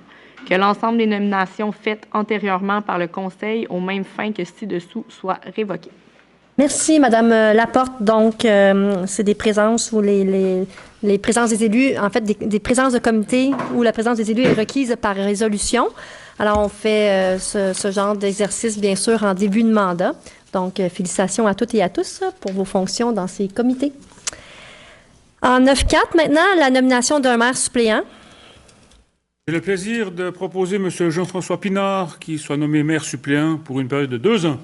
Que l'ensemble des nominations faites antérieurement par le Conseil aux mêmes fins que ci-dessous soient révoquées. Merci, Mme Laporte. Donc, c'est des présences où les présences des élus, en fait, des présences de comité où la présence des élus est requise par résolution. Alors, on fait ce genre d'exercice, bien sûr, en début de mandat. Donc, félicitations à toutes et à tous pour vos fonctions dans ces comités. En 9.4, maintenant, la nomination d'un maire suppléant. J'ai le plaisir de proposer M. Jean-François Pinard qui soit nommé maire suppléant pour une période de 2 ans.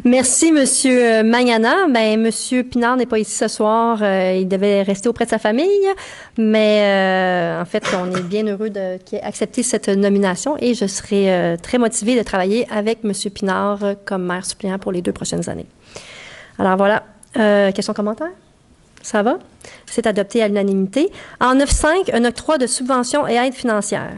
Merci, M. Magnana. M. Pinard n'est pas ici ce soir. Il devait rester auprès de sa famille. Mais en fait, on est bien heureux qu'il ait accepté cette nomination et je serai très motivée de travailler avec M. Pinard comme maire suppléant pour les 2 prochaines années. Alors voilà. Questions, commentaires? Ça va? C'est adopté à l'unanimité. En 9.5, un octroi de subventions et aides financières.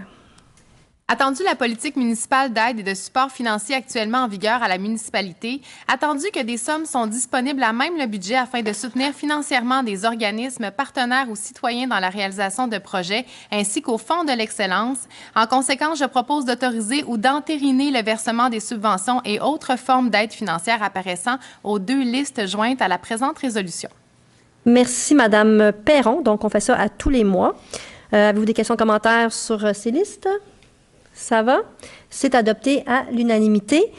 Attendu la politique municipale d'aide et de support financier actuellement en vigueur à la municipalité, attendu que des sommes sont disponibles à même le budget afin de soutenir financièrement des organismes partenaires ou citoyens dans la réalisation de projets, ainsi qu'au Fonds de l'excellence. En conséquence, je propose d'autoriser ou d'entériner le versement des subventions et autres formes d'aide financière apparaissant aux 2 listes jointes à la présente résolution. Merci, Mme Perron. Donc, on fait ça à tous les mois. Avez-vous des questions, commentaires sur ces listes? Ça va? C'est adopté à l'unanimité.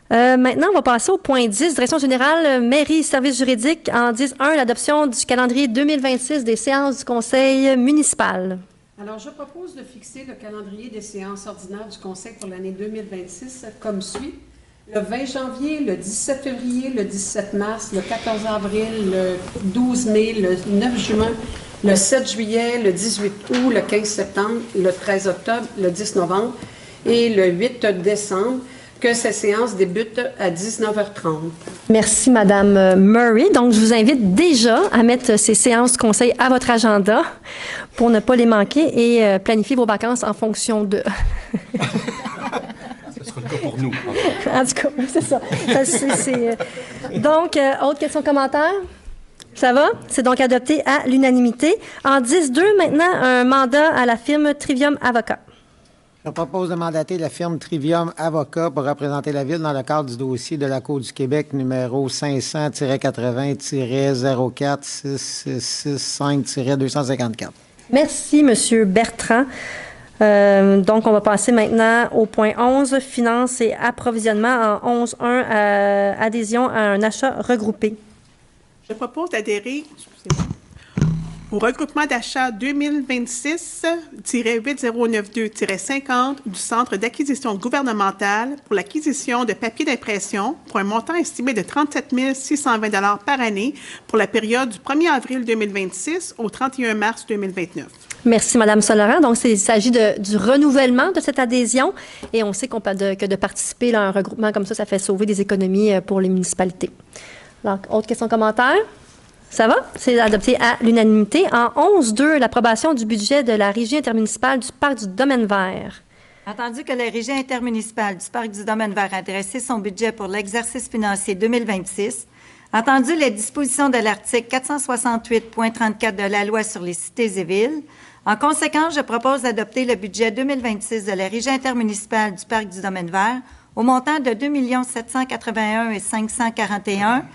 Maintenant, on va passer au point 10, Direction générale, Mairie, services juridiques. En 10.1, l'adoption du calendrier 2026 des séances du Conseil municipal. Alors, je propose de fixer le calendrier des séances ordinaires du Conseil pour l'année 2026 comme suit. Le 20 janvier, le 17 février, le 17 mars, le 14 avril, le 12 mai, le 9 juin, le 7 juillet, le 18 août, le 15 septembre, le 13 octobre, le 10 novembre et le 8 décembre, que ces séances débutent à 19h30. Merci, Madame Murray. Donc, je vous invite déjà à mettre ces séances conseil à votre agenda pour ne pas les manquer et planifier vos vacances en fonction de... Ce sera le cas pour nous. En tout cas, c'est ça. Donc, autre question, commentaire? Ça va? C'est donc adopté à l'unanimité. En 10-2, maintenant, un mandat à la firme Trivium Avocat. Je propose de mandater la firme Trivium Avocat pour représenter la Ville dans le cadre du dossier de la Cour du Québec numéro 500-80-0665-254. Merci, Monsieur Bertrand. Donc, on va passer maintenant au point 11, finances et approvisionnement en 11.1, adhésion à un achat regroupé. Je propose d'adhérer au regroupement d'achat 2026-8092-50 du Centre d'acquisition gouvernementale pour l'acquisition de papier d'impression pour un montant estimé de 37 620 $ par année pour la période du 1er avril 2026 au 31 mars 2029. Merci, Mme Soloran. Donc, il s'agit du renouvellement de cette adhésion et on sait que de participer à un regroupement comme ça fait sauver des économies pour les municipalités. Donc, autre question, commentaire? Ça va? C'est adopté à l'unanimité. En 11.2, l'approbation du budget de la Régie intermunicipale du Parc du Domaine vert. Entendu que la Régie intermunicipale du Parc du Domaine vert a dressé son budget pour l'exercice financier 2026, entendu les dispositions de l'article 468.34 de la Loi sur les cités et villes, en conséquence, je propose d'adopter le budget 2026 de la Régie intermunicipale du Parc du Domaine vert au montant de 2 781 541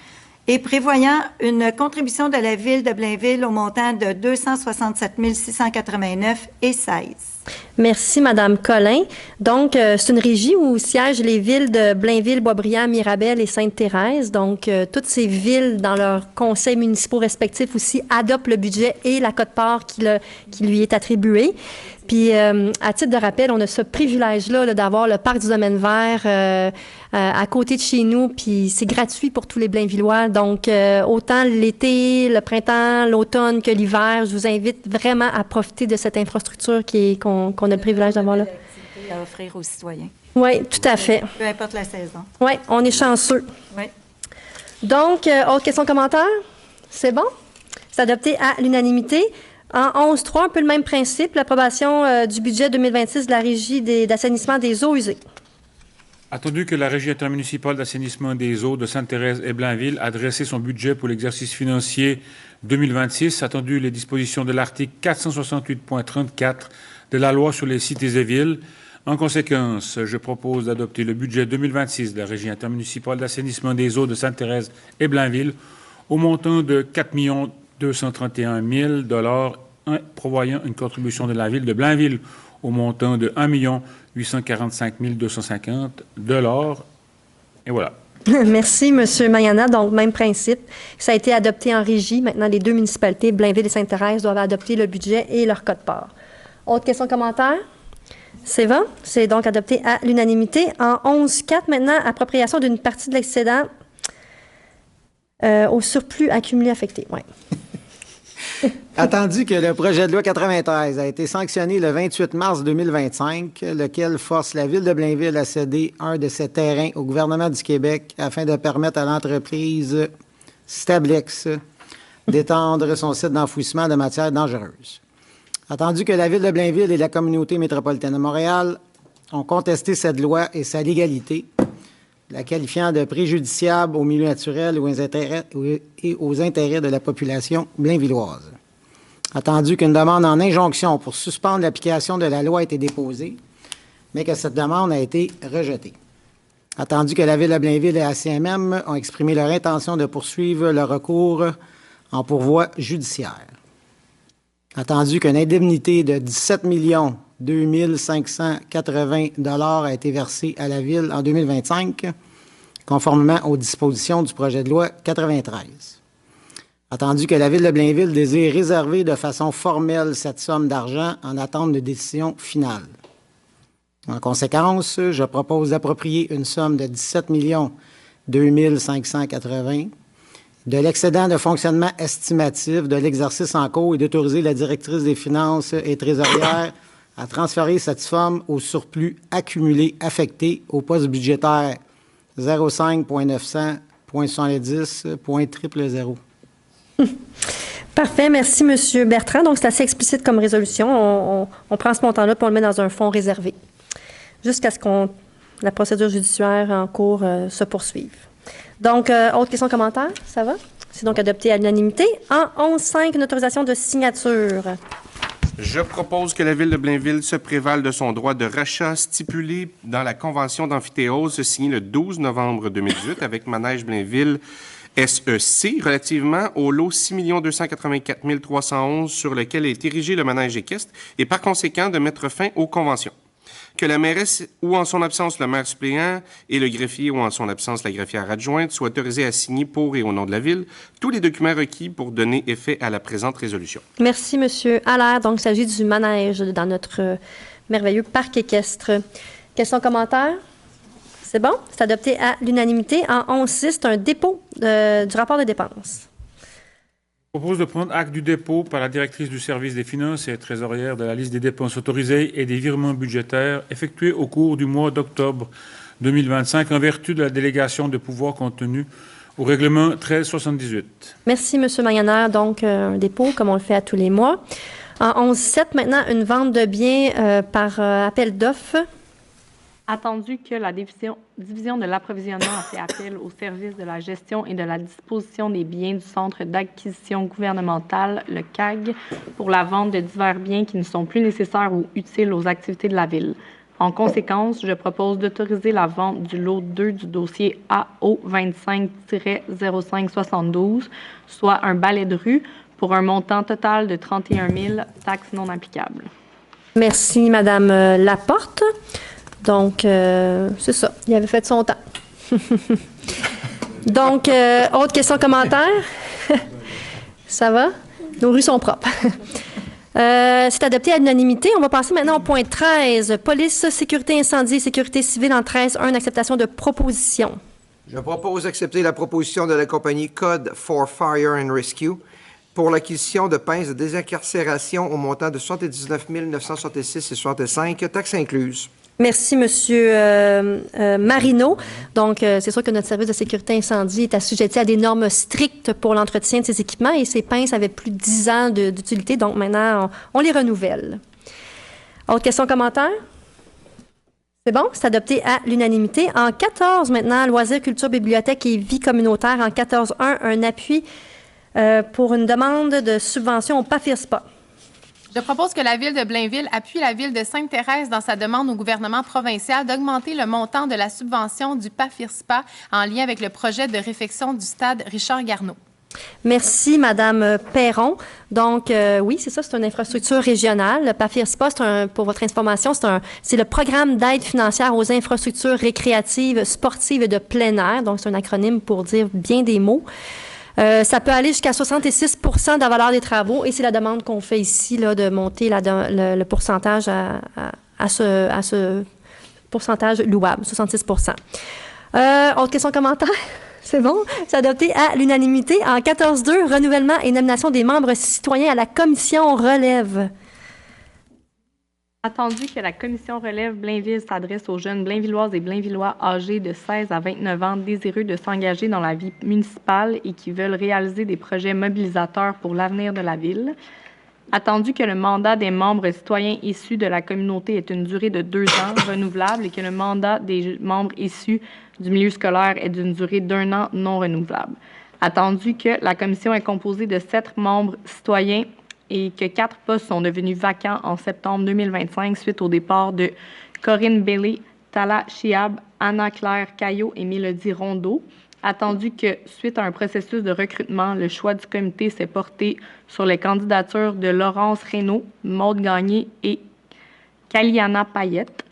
et prévoyant une contribution de la Ville de Blainville au montant de 267 689 et 16. Merci, Mme Collin. Donc, c'est une régie où siègent les villes de Blainville, Boisbriand, Mirabel et Sainte-Thérèse. Donc, toutes ces villes, dans leurs conseils municipaux respectifs aussi, adoptent le budget et la quote-part qui lui est attribuée. Puis, à titre de rappel, on a ce privilège-là d'avoir le Parc du Domaine vert à côté de chez nous, puis c'est gratuit pour tous les Blainvillois. Donc, autant l'été, le printemps, l'automne que l'hiver, je vous invite vraiment à profiter de cette infrastructure qu'on a le privilège d'avoir là. À offrir aux citoyens. Oui, tout à fait. Peu importe la saison. Oui, on est chanceux. Oui. Donc, autre question, commentaire? C'est bon? C'est adopté à l'unanimité. En 11.3, un peu le même principe, l'approbation du budget 2026 de la Régie d'assainissement des eaux usées. Attendu que la Régie intermunicipale d'assainissement des eaux de Sainte-Thérèse et Blainville a dressé son budget pour l'exercice financier 2026, attendu les dispositions de l'article 468.34 de la Loi sur les cités et villes. En conséquence, je propose d'adopter le budget 2026 de la Régie intermunicipale d'assainissement des eaux de Sainte-Thérèse et Blainville au montant de 4 231 000 $, prévoyant une contribution de la Ville de Blainville au montant de 1 845 250 $. Et voilà. Merci, M. Mayana. Donc, même principe. Ça a été adopté en régie. Maintenant, les deux municipalités, Blainville et Sainte-Thérèse, doivent adopter le budget et leur quote-part. Autre question, commentaire? C'est bon. C'est donc adopté à l'unanimité. En 11.4, maintenant, appropriation d'une partie de l'excédent au surplus accumulé affecté. Oui. Attendu que le projet de loi 93 a été sanctionné le 28 mars 2025, lequel force la Ville de Blainville à céder un de ses terrains au gouvernement du Québec afin de permettre à l'entreprise Stablex d'étendre son site d'enfouissement de matières dangereuses. Attendu que la Ville de Blainville et la communauté métropolitaine de Montréal ont contesté cette loi et sa légalité, la qualifiant de préjudiciable au milieu naturel et aux intérêts de la population blainvilloise. Attendu qu'une demande en injonction pour suspendre l'application de la loi a été déposée, mais que cette demande a été rejetée. Attendu que la Ville de Blainville et la CMM ont exprimé leur intention de poursuivre le recours en pourvoi judiciaire. Attendu qu'une indemnité de 17 2 580 $ a été versée à la Ville en 2025, conformément aux dispositions du projet de loi 93. Attendu que la Ville de Blainville désire réserver de façon formelle cette somme d'argent en attente de décision finale. En conséquence, je propose d'approprier une somme de 17 2 580 $, de l'excédent de fonctionnement estimatif de l'exercice en cours et d'autoriser la directrice des finances et trésorière à transférer cette somme au surplus accumulé affecté au poste budgétaire 05.900.70.000. Parfait. Merci, M. Bertrand. Donc, c'est assez explicite comme résolution. On prend ce montant-là et on le met dans un fonds réservé jusqu'à ce que la procédure judiciaire en cours se poursuive. Donc, autre question, commentaire? Ça va? C'est donc adopté à l'unanimité. En 11.5, une autorisation de signature. Je propose que la Ville de Blainville se prévale de son droit de rachat stipulé dans la convention d'amphithéose signée le 12 novembre 2018 avec Manège Blainville SEC relativement au lot 6 284 311 sur lequel est érigé le manège équestre et par conséquent de mettre fin aux conventions. Que la mairesse ou en son absence le maire suppléant et le greffier ou en son absence la greffière adjointe soient autorisés à signer pour et au nom de la Ville tous les documents requis pour donner effet à la présente résolution. Merci, M. Allaire. Donc, il s'agit du manège dans notre merveilleux parc équestre. Questions, commentaires? C'est bon? C'est adopté à l'unanimité. En 11.6, c'est un dépôt du rapport de dépenses. Je propose de prendre acte du dépôt par la directrice du service des finances et trésorière de la liste des dépenses autorisées et des virements budgétaires effectués au cours du mois d'octobre 2025 en vertu de la délégation de pouvoir contenue au règlement 1378. Merci, M. Maganaire. Donc, un dépôt, comme on le fait à tous les mois. En 11.7, maintenant, une vente de biens par appel d'offres. Attendu que la division de l'approvisionnement a fait appel au service de la gestion et de la disposition des biens du Centre d'acquisition gouvernementale, le CAG, pour la vente de divers biens qui ne sont plus nécessaires ou utiles aux activités de la Ville. En conséquence, je propose d'autoriser la vente du lot 2 du dossier AO 25-0572, soit un balai de rue, pour un montant total de 31 000, taxes non applicables. Merci, Mme Laporte. Donc, c'est ça. Il avait fait son temps. Donc, autre question, commentaire? Ça va? Nos rues sont propres. C'est adopté à l'unanimité. On va passer maintenant au point 13. Police, sécurité incendie et sécurité civile en 13.1, acceptation de proposition. Je propose d'accepter la proposition de la compagnie Code for Fire and Rescue pour l'acquisition de pinces de désincarcération au montant de 79 966,65 taxes incluses. Merci, M. Marino. Donc, c'est sûr que notre service de sécurité incendie est assujetti à des normes strictes pour l'entretien de ces équipements et ces pinces avaient plus de 10 ans d'utilité. Donc, maintenant, on les renouvelle. Autre question, commentaire? C'est bon? C'est adopté à l'unanimité. En 14, maintenant, loisirs, culture, bibliothèque et vie communautaire. En 14.1, un appui pour une demande de subvention au PAFIRSPA. Je propose que la Ville de Blainville appuie la Ville de Sainte-Thérèse dans sa demande au gouvernement provincial d'augmenter le montant de la subvention du PAFIRSPA en lien avec le projet de réfection du stade Richard-Garneau. Merci, Madame Perron. Donc, oui, c'est ça, c'est une infrastructure régionale. Le PAFIRSPA, pour votre information, c'est le programme d'aide financière aux infrastructures récréatives, sportives et de plein air. Donc, c'est un acronyme pour dire bien des mots. Ça peut aller jusqu'à 66 % de la valeur des travaux et c'est la demande qu'on fait ici là, de monter le pourcentage à ce pourcentage louable, 66 %. Autre question, commentaire? C'est bon? C'est adopté à l'unanimité. En 14.2, renouvellement et nomination des membres citoyens à la commission relève. Attendu que la commission relève Blainville s'adresse aux jeunes Blainvilloises et Blainvillois âgés de 16 à 29 ans désireux de s'engager dans la vie municipale et qui veulent réaliser des projets mobilisateurs pour l'avenir de la Ville. Attendu que le mandat des membres citoyens issus de la communauté ait une durée de 2 ans renouvelable et que le mandat des membres issus du milieu scolaire est d'une durée d'1 an non renouvelable. Attendu que la commission est composée de 7 membres citoyens et que 4 postes sont devenus vacants en septembre 2025 suite au départ de Corinne Bailey, Tala Chiab, Anna-Claire Caillot et Mélodie Rondeau. Attendu que, suite à un processus de recrutement, le choix du comité s'est porté sur les candidatures de Laurence Reynaud, Maude Gagné et Kaliana Payette.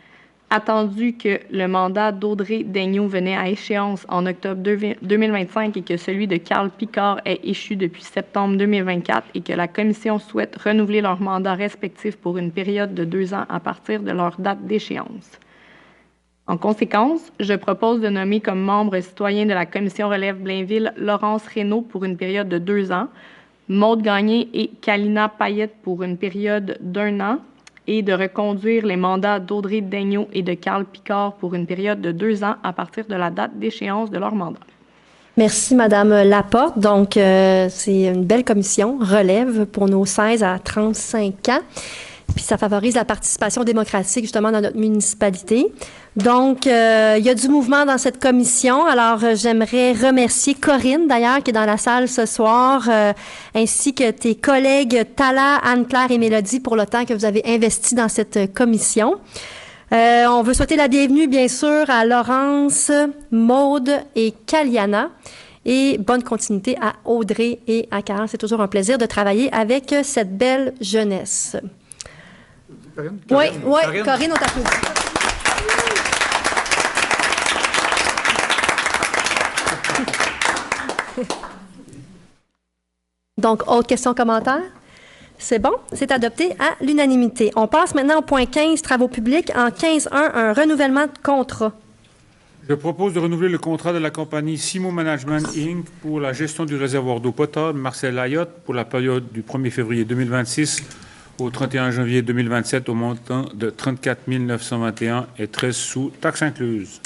Attendu que le mandat d'Audrey Daigneault venait à échéance en octobre 2025 et que celui de Carl Picard est échu depuis septembre 2024 et que la Commission souhaite renouveler leurs mandats respectifs pour une période de 2 ans à partir de leur date d'échéance. En conséquence, je propose de nommer comme membre citoyen de la commission relève Blainville Laurence Reynaud pour une période de 2 ans, Maude Gagné et Kalina Payette pour une période d'1 an et de reconduire les mandats d'Audrey Daigneault et de Carl Picard pour une période de 2 ans à partir de la date d'échéance de leur mandat. Merci, Madame Laporte. Donc, c'est une belle commission, relève pour nos 16 à 35 ans. Puis ça favorise la participation démocratique, justement, dans notre municipalité. Donc, il y a du mouvement dans cette commission. Alors, j'aimerais remercier Corinne, d'ailleurs, qui est dans la salle ce soir, ainsi que tes collègues Tala, Anne-Claire et Mélodie pour le temps que vous avez investi dans cette commission. On veut souhaiter la bienvenue, bien sûr, à Laurence, Maude et Kaliana. Et bonne continuité à Audrey et à Carl. C'est toujours un plaisir de travailler avec cette belle jeunesse. Oui, Corinne, on t'applaudit. Donc, autre question, commentaire? C'est bon, c'est adopté à l'unanimité. On passe maintenant au point 15, travaux publics. En 15.1, un renouvellement de contrat. Je propose de renouveler le contrat de la compagnie Simo Management Inc. pour la gestion du réservoir d'eau potable Marcel Ayotte pour la période du 1er février 2026 au 31 janvier 2027 au montant de 34 921 et 13 sous, taxes incluses.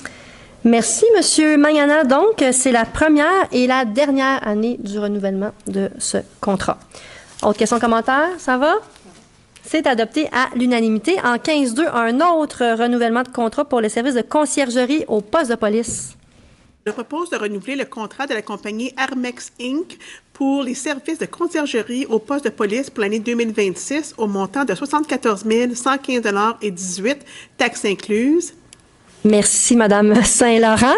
Merci, Monsieur Magnana. Donc, c'est la première et la dernière année du renouvellement de ce contrat. Autre question, commentaire? Ça va? C'est adopté à l'unanimité. En 15.2, un autre renouvellement de contrat pour les services de conciergerie au poste de police. Je propose de renouveler le contrat de la compagnie Armex Inc. pour les services de conciergerie au poste de police pour l'année 2026 au montant de 74 115 et 18, taxes incluses. Merci, Madame Saint-Laurent.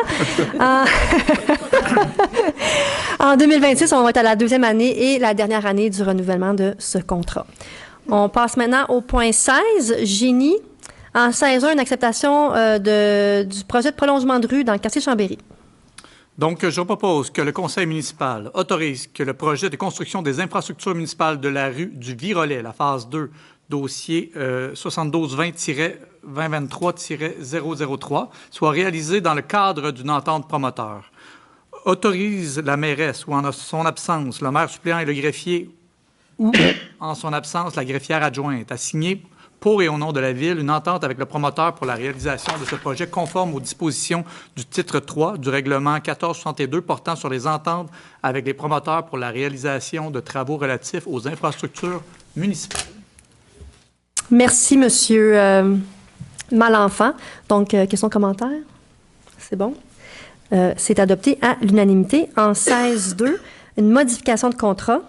En 2026, on va être à la deuxième année et la dernière année du renouvellement de ce contrat. On passe maintenant au point 16, Génie. En 16.1, une acceptation du projet de prolongement de rue dans le quartier Chambéry. Donc, je propose que le conseil municipal autorise que le projet de construction des infrastructures municipales de la rue du Virolet, la phase 2, dossier 7220-2023-003, soit réalisé dans le cadre d'une entente promoteur. Autorise la mairesse ou en son absence, le maire suppléant et le greffier ou, en son absence, la greffière adjointe à signer pour et au nom de la Ville une entente avec le promoteur pour la réalisation de ce projet conforme aux dispositions du titre 3 du règlement 1462 portant sur les ententes avec les promoteurs pour la réalisation de travaux relatifs aux infrastructures municipales. Merci, Monsieur Malenfant. Donc, question, commentaire? C'est bon. C'est adopté à l'unanimité. En 16.2, une modification de contrat.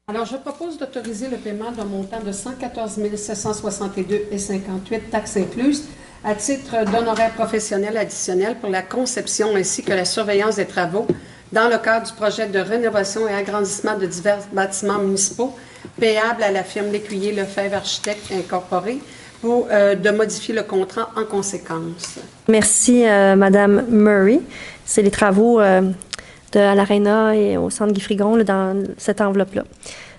Alors, je propose d'autoriser le paiement d'un montant de 114 762,58 taxes incluses à titre d'honoraires professionnels additionnels pour la conception ainsi que la surveillance des travaux dans le cadre du projet de rénovation et agrandissement de divers bâtiments municipaux payables à la firme L'Écuyer Lefebvre Architectes Incorporé pour de modifier le contrat en conséquence. Merci, Madame Murray. C'est les travaux à l'Arena et au Centre Guy Frigon, là, dans cette enveloppe-là.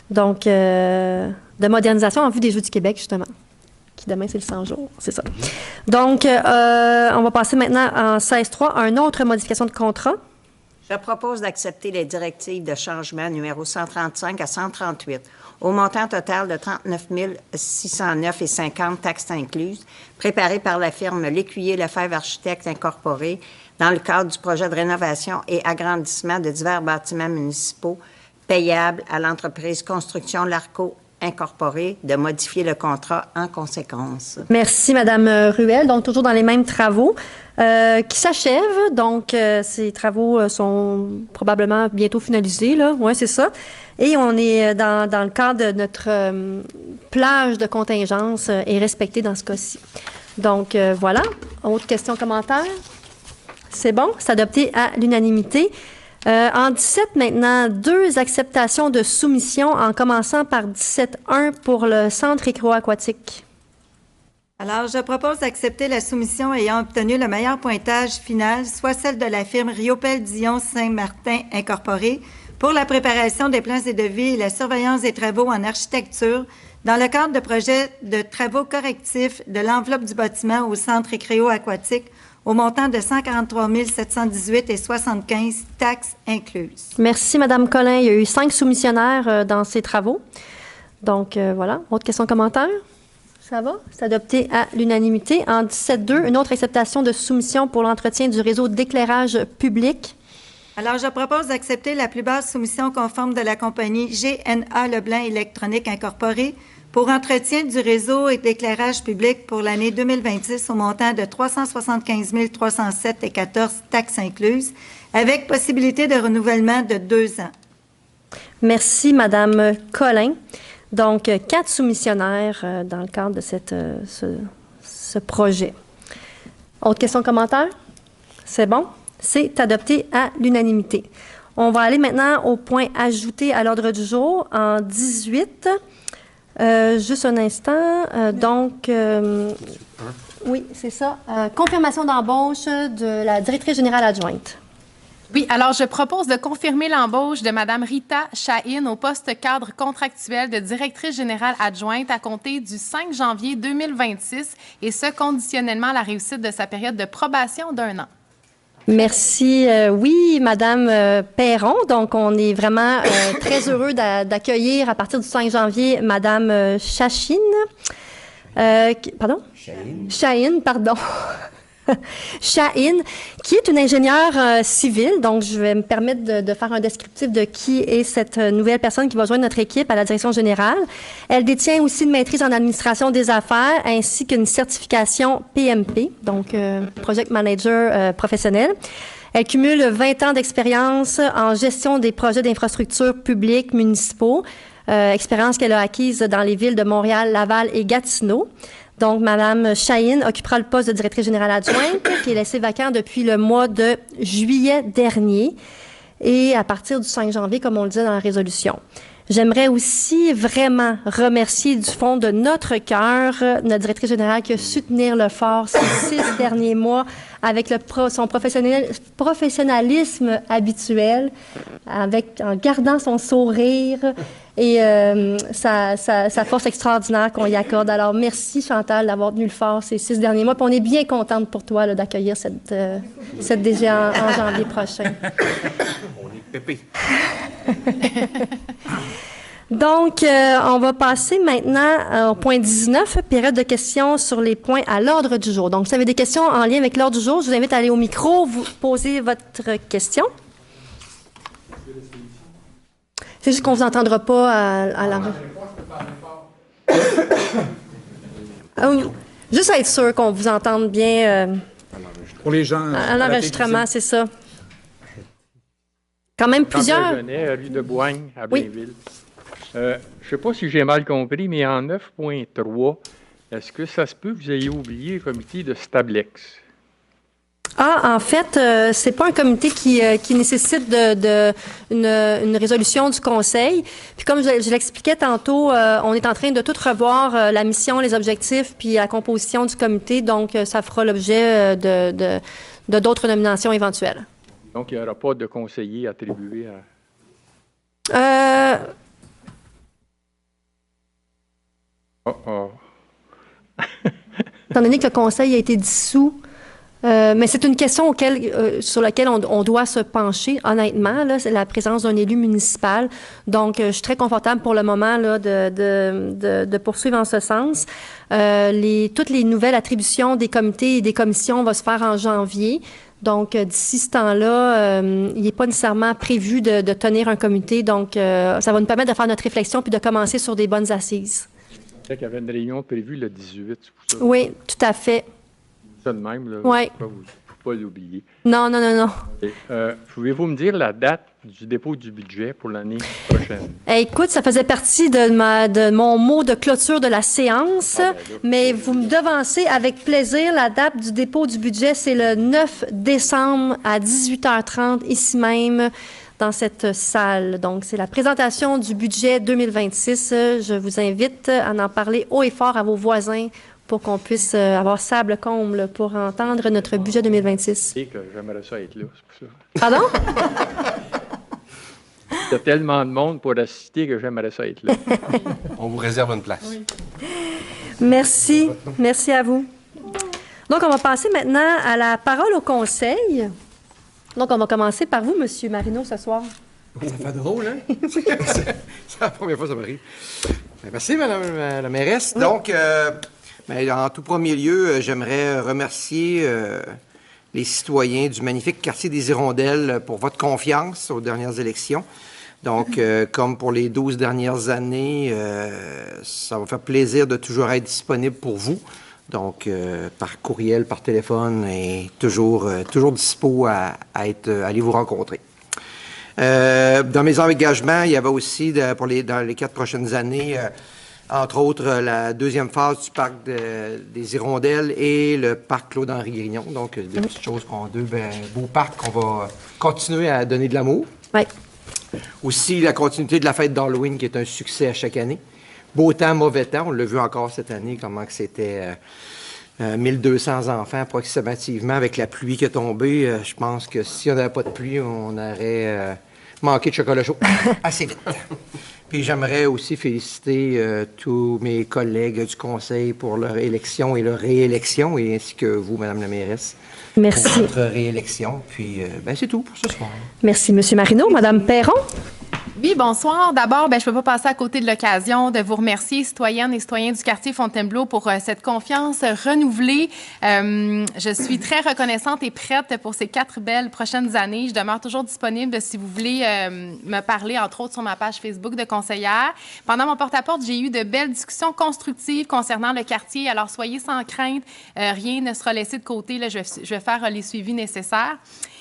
Donc, de modernisation en vue des Jeux du Québec, justement, qui demain, c'est le 100 jours, c'est ça. Donc, on va passer maintenant en 16.3 à une autre modification de contrat. Je propose d'accepter les directives de changement numéro 135 à 138 au montant total de 39 609,50 taxes incluses, préparées par la firme L'Écuyer Lefebvre Architectes Incorporé dans le cadre du projet de rénovation et agrandissement de divers bâtiments municipaux payables à l'entreprise Construction Larco Incorporé, de modifier le contrat en conséquence. Merci, Madame Ruel. Donc, toujours dans les mêmes travaux qui s'achèvent. Donc, ces travaux sont probablement bientôt finalisés, là. Oui, c'est ça. Et on est dans le cadre de notre plage de contingence est respectée dans ce cas-ci. Donc, voilà. Autre question, commentaire? C'est bon, c'est adopté à l'unanimité. En 17 maintenant, 2 acceptations de soumission en commençant par 17.1 pour le centre récréo-aquatique. Alors, je propose d'accepter la soumission ayant obtenu le meilleur pointage final, soit celle de la firme Riopel-Dion Saint-Martin Incorporé, pour la préparation des plans et devis et la surveillance des travaux en architecture dans le cadre de projets de travaux correctifs de l'enveloppe du bâtiment au centre récréo-aquatique au montant de 143 718,75 taxes incluses. Merci, Mme Collin. Il y a eu 5 soumissionnaires dans ces travaux. Donc, voilà. Autre question, commentaire? Ça va? C'est adopté à l'unanimité. En 17.2, une autre acceptation de soumission pour l'entretien du réseau d'éclairage public. Alors, je propose d'accepter la plus basse soumission conforme de la compagnie GNA Leblanc Électronique Incorporée pour entretien du réseau et d'éclairage public pour l'année 2026 au montant de 375 307,14 taxes incluses, avec possibilité de renouvellement de 2 ans. Merci, Mme Collin. Donc, 4 soumissionnaires dans le cadre de ce projet. Autre question, commentaire? C'est bon? C'est adopté à l'unanimité. On va aller maintenant au point ajouté à l'ordre du jour en 18. Juste un instant. Oui, c'est ça. Confirmation d'embauche de la directrice générale adjointe. Oui, alors je propose de confirmer l'embauche de Mme Rita Chahine au poste cadre contractuel de directrice générale adjointe à compter du 5 janvier 2026 et ce, conditionnellement à la réussite de sa période de probation d'1 an. Merci. Oui, Madame Perron. Donc, on est vraiment très heureux d'accueillir à partir du 5 janvier Madame Chahine. Pardon? Chahine, pardon. Chahine, qui est une ingénieure civile. Donc, je vais me permettre de faire un descriptif de qui est cette nouvelle personne qui va joindre notre équipe à la direction générale. Elle détient aussi une maîtrise en administration des affaires ainsi qu'une certification PMP, donc Project Manager professionnel. Elle cumule 20 ans d'expérience en gestion des projets d'infrastructures publiques municipaux, expérience qu'elle a acquise dans les villes de Montréal, Laval et Gatineau. Donc, Mme Chahine occupera le poste de directrice générale adjointe qui est laissé vacant depuis le mois de juillet dernier et à partir du 5 janvier, comme on le dit dans la résolution. J'aimerais aussi vraiment remercier du fond de notre cœur notre directrice générale qui a su tenir le fort ces 6 derniers mois avec son professionnalisme habituel, en gardant son sourire et sa force extraordinaire qu'on y accorde. Alors, merci Chantal d'avoir tenu le fort ces 6 derniers mois. Puis on est bien contente pour toi d'accueillir cette DG en janvier prochain. On est pépé. Donc, on va passer maintenant au point 19, période de questions sur les points à l'ordre du jour. Donc, si vous avez des questions en lien avec l'ordre du jour, je vous invite à aller au micro, vous poser votre question. C'est juste qu'on ne vous entendra pas à la... Juste à être sûr qu'on vous entende bien pour les gens à l'enregistrement, c'est ça. Quand même plusieurs... Rue de Boigne, à Blainville. Je ne sais pas si j'ai mal compris, mais en 9.3, est-ce que ça se peut que vous ayez oublié le comité de Stablex? Ah, en fait, c'est pas un comité qui nécessite une résolution du Conseil. Puis comme je l'expliquais tantôt, on est en train de tout revoir, la mission, les objectifs, puis la composition du comité. Donc, ça fera l'objet de d'autres nominations éventuelles. Donc, il n'y aura pas de conseiller attribué à... Étant donné que le Conseil a été dissous, mais c'est une question sur laquelle on doit se pencher, honnêtement, là, c'est la présence d'un élu municipal. Donc, je suis très confortable pour le moment là, de poursuivre en ce sens. Toutes les nouvelles attributions des comités et des commissions vont se faire en janvier. Donc, d'ici ce temps-là, il n'est pas nécessairement prévu de tenir un comité. Donc, ça va nous permettre de faire notre réflexion puis de commencer sur des bonnes assises. Je sais qu'il y avait une réunion prévue le 18, c'est pour ça. Oui, tout à fait. Ça de même, là. Oui. Il ne faut pas l'oublier. Non. Okay. Pouvez-vous me dire la date du dépôt du budget pour l'année prochaine? Écoute, ça faisait partie de mon mot de clôture de la séance, mais vous me devancez avec plaisir. La date du dépôt du budget, c'est le 9 décembre à 18h30, ici même, dans cette salle. Donc, c'est la présentation du budget 2026. Je vous invite à en parler haut et fort à vos voisins pour qu'on puisse avoir sable comble pour entendre notre budget 2026. Et que j'aimerais ça être là, c'est pour ça. Pardon? Il y a tellement de monde pour assister que j'aimerais ça être là. On vous réserve une place. Oui. Merci. Merci à vous. Donc, on va passer maintenant à la parole au conseil. Donc, on va commencer par vous, M. Marino, ce soir. Ça fait drôle, hein? C'est la première fois que ça m'arrive. Merci, Mme la mairesse. Oui. Donc, en tout premier lieu, j'aimerais remercier les citoyens du magnifique quartier des Hirondelles pour votre confiance aux dernières élections. Donc, comme pour les 12 dernières années, ça va faire plaisir de toujours être disponible pour vous. Donc, par courriel, par téléphone, et toujours dispo à aller vous rencontrer. Dans mes engagements, il y avait aussi, dans les 4 prochaines années, entre autres, la deuxième phase du parc des Hirondelles et le parc Claude-Henri Grignon. Donc, des petites choses, deux beaux parcs qu'on va continuer à donner de l'amour. Oui. Aussi, la continuité de la fête d'Halloween, qui est un succès à chaque année. Beau temps, mauvais temps, on l'a vu encore cette année, comment que c'était 1200 enfants approximativement avec la pluie qui est tombée. Je pense que si on n'avait pas de pluie, on aurait manqué de chocolat chaud assez vite. Puis j'aimerais aussi féliciter tous mes collègues du conseil pour leur élection et leur réélection, et ainsi que vous, Mme la mairesse. Merci. Pour votre réélection. Puis c'est tout pour ce soir. Merci, M. Marino. Mme Perron? Oui, bonsoir. D'abord, je ne peux pas passer à côté de l'occasion de vous remercier, citoyennes et citoyens du quartier Fontainebleau, pour cette confiance renouvelée. Je suis très reconnaissante et prête pour ces 4 belles prochaines années. Je demeure toujours disponible si vous voulez me parler, entre autres, sur ma page Facebook de conseillère. Pendant mon porte-à-porte, j'ai eu de belles discussions constructives concernant le quartier. Alors, soyez sans crainte. Rien ne sera laissé de côté. Là, je vais faire les suivis nécessaires.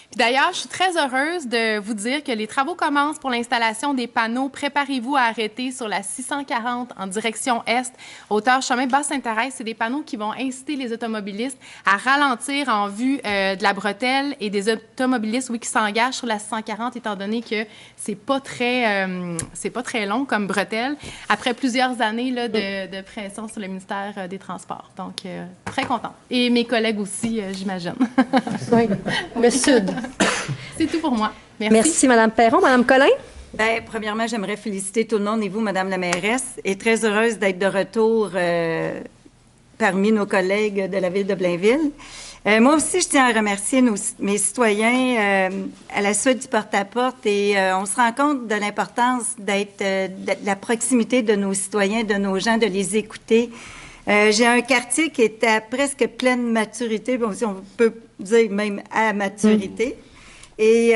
Puis d'ailleurs, je suis très heureuse de vous dire que les travaux commencent pour l'installation des panneaux. Préparez-vous à arrêter sur la 640 en direction est, hauteur chemin Basse-Sainte-Thérèse. C'est des panneaux qui vont inciter les automobilistes à ralentir en vue de la bretelle, et des automobilistes, oui, qui s'engagent sur la 640, étant donné que c'est pas très long comme bretelle, après plusieurs années là, de pression sur le ministère des Transports. Donc, très contente. Et mes collègues aussi, j'imagine. Oui, le Sud. C'est tout pour moi. Merci. Merci, Mme Perron. Mme Collin? Bien, premièrement, j'aimerais féliciter tout le monde et vous, Mme la mairesse, et très heureuse d'être de retour parmi nos collègues de la ville de Blainville. Moi aussi, je tiens à remercier mes citoyens à la suite du porte-à-porte, et on se rend compte de l'importance d'être de la proximité de nos citoyens, de nos gens, de les écouter. J'ai un quartier qui est à presque pleine maturité, bon, si on peut dire même à maturité. Et